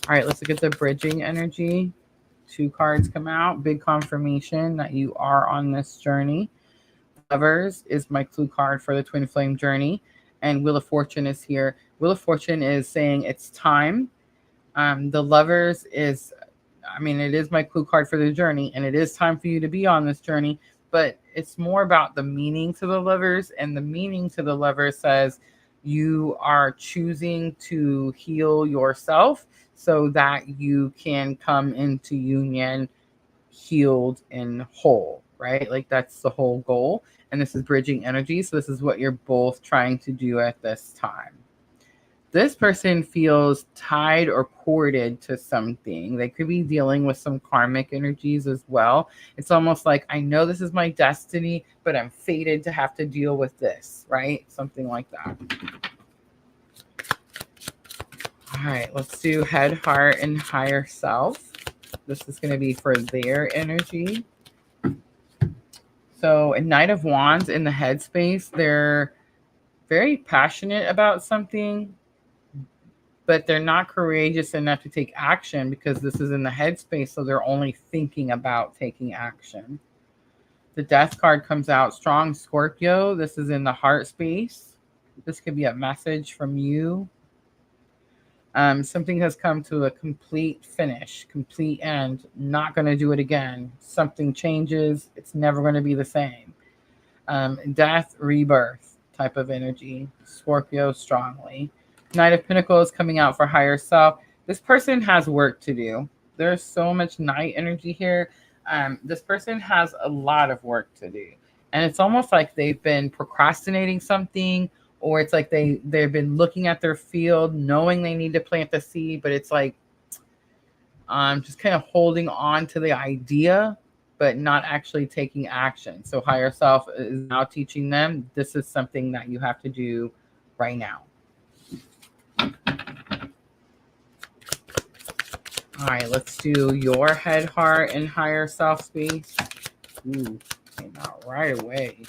All right, let's look at the bridging energy. 2 cards come out. Big confirmation that you are on this journey. Lovers is my clue card for the twin flame journey, and Wheel of Fortune is here. Wheel of Fortune is saying it's time. The Lovers is, it is my clue card for the journey, and it is time for you to be on this journey, but it's more about the meaning to the Lovers, and the meaning to the Lovers says you are choosing to heal yourself so that you can come into union healed and whole, right? Like that's the whole goal. And this is bridging energy. So this is what you're both trying to do at this time. This person feels tied or corded to something. They could be dealing with some karmic energies as well. It's almost like, I know this is my destiny, but I'm fated to have to deal with this, right? Something like that. All right, let's do head, heart, and higher self. This is going to be for their energy. So a Knight of Wands in the headspace, they're very passionate about something, but they're not courageous enough to take action because this is in the headspace, so they're only thinking about taking action. The Death card comes out, strong Scorpio. This is in the heart space. This could be a message from you. Something has come to a complete finish, complete end. Not going to do it again. Something changes. It's never going to be the same. Death, rebirth type of energy. Scorpio strongly. Knight of Pentacles coming out for higher self. This person has work to do. There's so much Knight energy here. This person has a lot of work to do. And it's almost like they've been procrastinating something, or it's like they've been looking at their field, knowing they need to plant the seed, but it's like just kind of holding on to the idea, but not actually taking action. So higher self is now teaching them this is something that you have to do right now. All right, let's do your head, heart, and higher self space. Ooh, came out right away.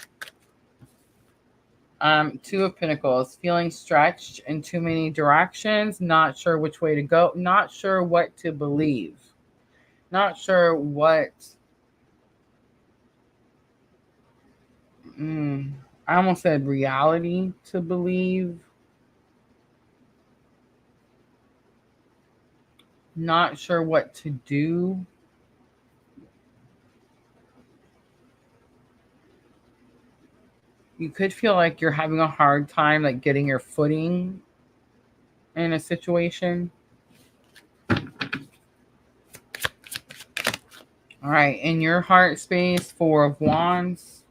2 of Pentacles, feeling stretched in too many directions, not sure which way to go, not sure what to believe, not sure what, I almost said reality to believe, not sure what to do. You could feel like you're having a hard time, like getting your footing in a situation. All right, in your heart space, 4 of Wands.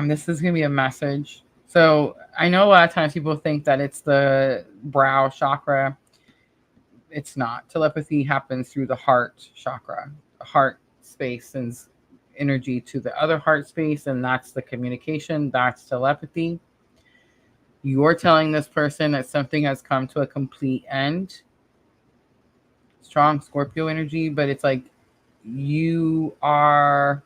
This is going to be a message. So I know a lot of times people think that it's the brow chakra. It's not. Telepathy happens through the heart chakra. The heart space sends energy to the other heart space, and that's the communication. That's telepathy. You're telling this person that something has come to a complete end. Strong Scorpio energy, but it's like you are...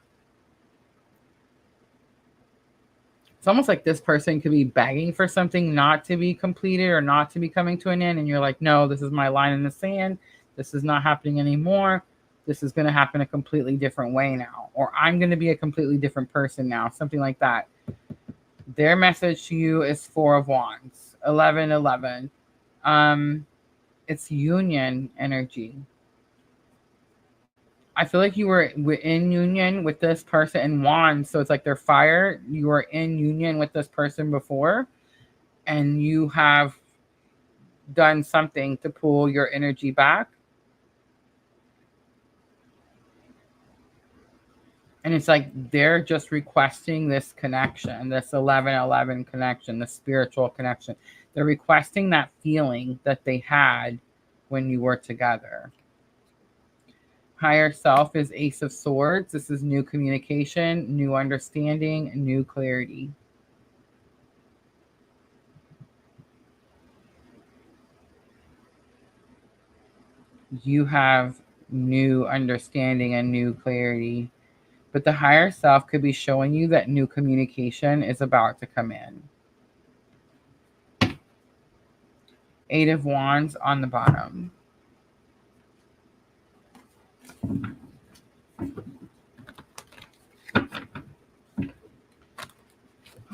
It's almost like this person could be begging for something not to be completed or not to be coming to an end. And you're like, no, this is my line in the sand. This is not happening anymore. This is going to happen a completely different way now. Or I'm going to be a completely different person now. Something like that. Their message to you is 4 of Wands. 11-11. It's union energy. I feel like you were in union with this person in Wands. So it's like they're fire. You were in union with this person before. and you have done something to pull your energy back. And it's like they're just requesting this connection, this 1111 connection, the spiritual connection. They're requesting that feeling that they had when you were together. Higher self is Ace of Swords. This is new communication, new understanding, new clarity. You have new understanding and new clarity. But the higher self could be showing you that new communication is about to come in. Eight of Wands on the bottom.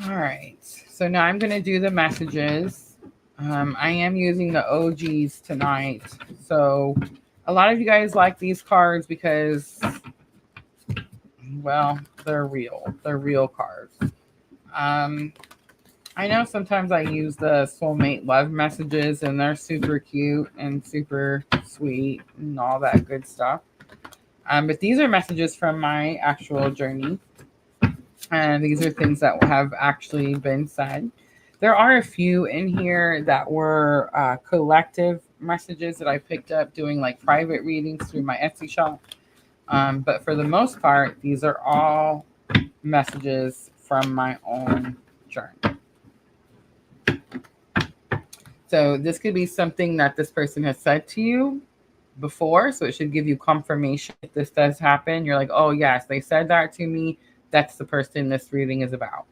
All right. So now I'm going to do the messages. I am using the OGs tonight. So a lot of you guys like these cards because, well, they're real. They're real cards. I know sometimes I use the soulmate love messages and they're super cute and super sweet and all that good stuff. But these are messages from my actual journey. And these are things that have actually been said. There are a few in here that were collective messages that I picked up doing like private readings through my Etsy shop. But for the most part, these are all messages from my own journey. So this could be something that this person has said to you before. So it should give you confirmation if this does happen. You're like, oh, yes, they said that to me. That's the person this reading is about.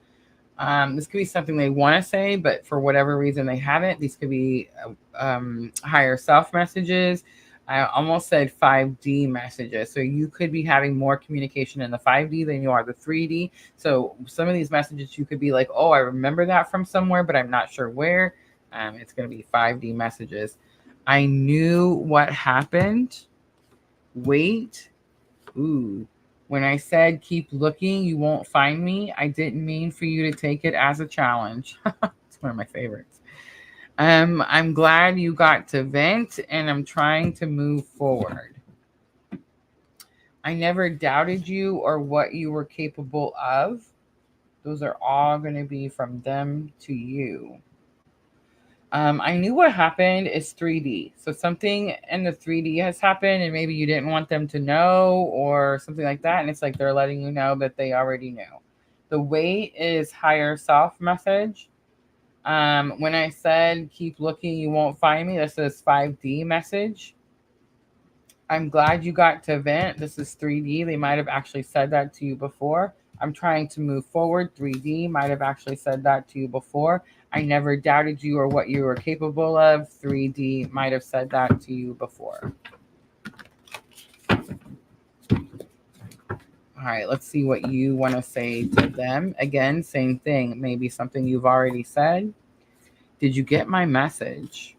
This could be something they want to say, but for whatever reason they haven't. These could be higher self messages. I almost said 5D messages. So you could be having more communication in the 5D than you are the 3D. So some of these messages you could be like, oh, I remember that from somewhere, but I'm not sure where. It's going to be 5D messages. I knew what happened. Wait. Ooh. When I said keep looking, you won't find me, I didn't mean for you to take it as a challenge. It's one of my favorites. I'm glad you got to vent, and I'm trying to move forward. I never doubted you or what you were capable of. Those are all going to be from them to you. I knew what happened is 3D. So something in the 3D has happened and maybe you didn't want them to know or something like that. And it's like they're letting you know that they already knew. The weight is higher self message. When I said keep looking, you won't find me, this is 5D message. I'm glad you got to vent. This is 3D. They might have actually said that to you before. I'm trying to move forward. 3D might have actually said that to you before. I never doubted you or what you were capable of. 3D might have said that to you before. All right, let's see what you want to say to them. Again, same thing. Maybe something you've already said. Did you get my message?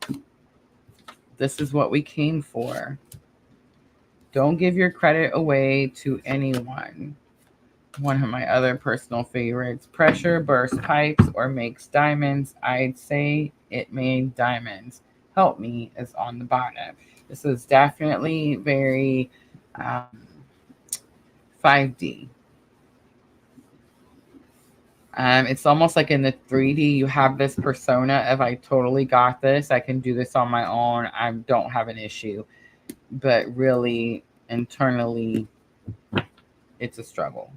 This is what we came for. Don't give your credit away to anyone. One of my other personal favorites. Pressure bursts pipes or makes diamonds. I'd say it made diamonds. Help me is on the bottom. This is definitely very 5D. It's almost like in the 3D, you have this persona of I totally got this. I can do this on my own. I don't have an issue. But really, internally, it's a struggle.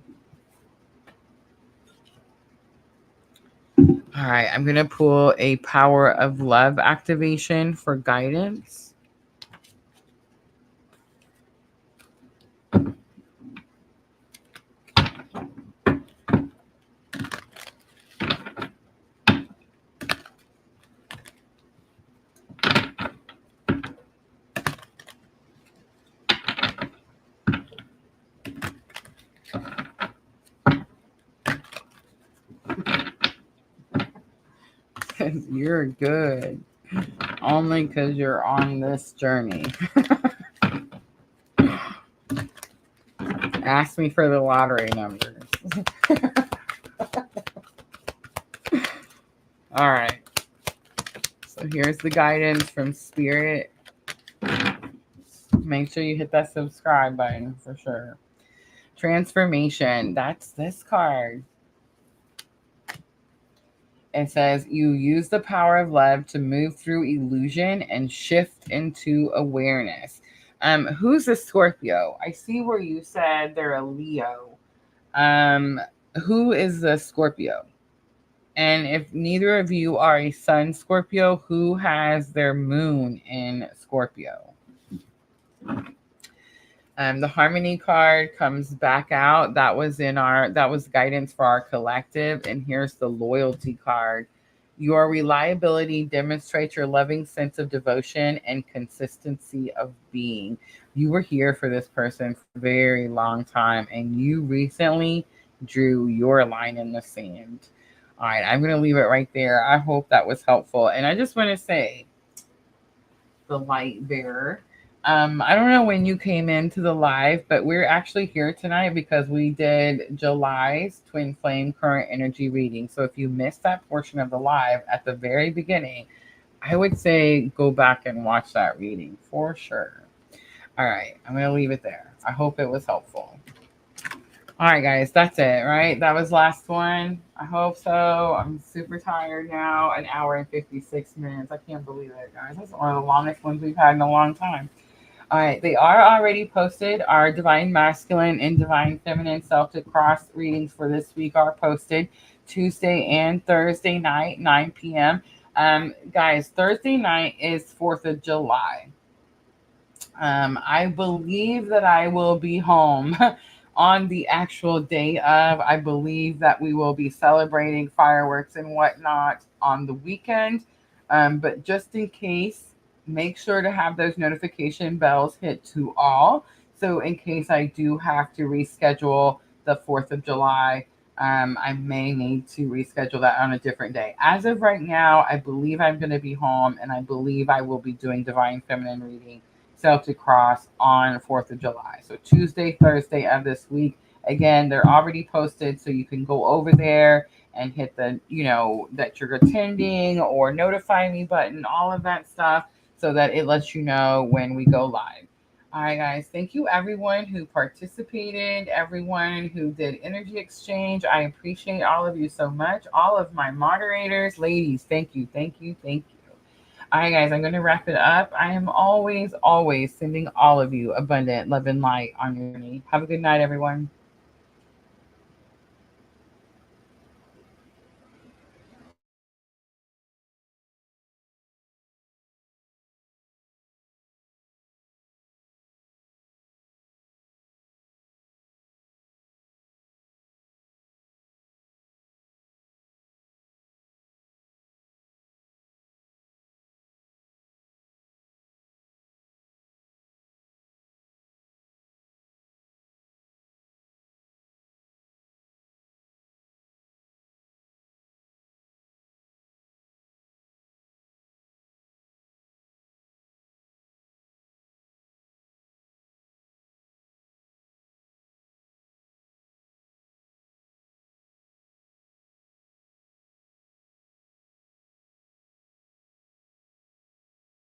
All right, I'm going to pull a Power of Love activation for guidance. You're good. Only because you're on this journey. Ask me for the lottery numbers. All right. So here's the guidance from Spirit. Make sure you hit that subscribe button for sure. Transformation. That's this card. It says you use the power of love to move through illusion and shift into awareness. Who's a Scorpio? I see where you said they're a Leo. Um, who is the Scorpio? And if neither of you are a Sun Scorpio, who has their moon in Scorpio? The Harmony card comes back out. That was guidance for our collective. And here's the Loyalty card. Your reliability demonstrates your loving sense of devotion and consistency of being. You were here for this person for a very long time, and you recently drew your line in the sand. All right, I'm going to leave it right there. I hope that was helpful. And I just want to say, the light bearer. I don't know when you came into the live, but we're actually here tonight because we did July's Twin Flame Current Energy reading. So if you missed that portion of the live at the very beginning, I would say go back and watch that reading for sure. All right, I'm going to leave it there. I hope it was helpful. All right, guys, that's it, right? That was last one. I hope so. I'm super tired now. An hour and 56 minutes. I can't believe it, guys. That's one of the longest ones we've had in a long time. All right, they are already posted. Our Divine Masculine and Divine Feminine Celtic Cross readings for this week are posted Tuesday and Thursday night, 9 p.m. Guys, Thursday night is 4th of July. I believe that I will be home on the actual day of. I believe that we will be celebrating fireworks and whatnot on the weekend. But just in case, make sure to have those notification bells hit to all. So in case I do have to reschedule the 4th of July, I may need to reschedule that on a different day. As of right now, I believe I'm going to be home, and I believe I will be doing Divine Feminine reading Celtic Cross on 4th of July. So Tuesday, Thursday of this week. Again, they're already posted, so you can go over there and hit the, that you're attending or notify me button, all of that stuff, so that it lets you know when we go live. All right, guys. Thank you, everyone who participated, everyone who did energy exchange. I appreciate all of you so much. All of my moderators, ladies, thank you, thank you, thank you. All right, guys, I'm going to wrap it up. I am always, always sending all of you abundant love and light on your journey. Have a good night, everyone.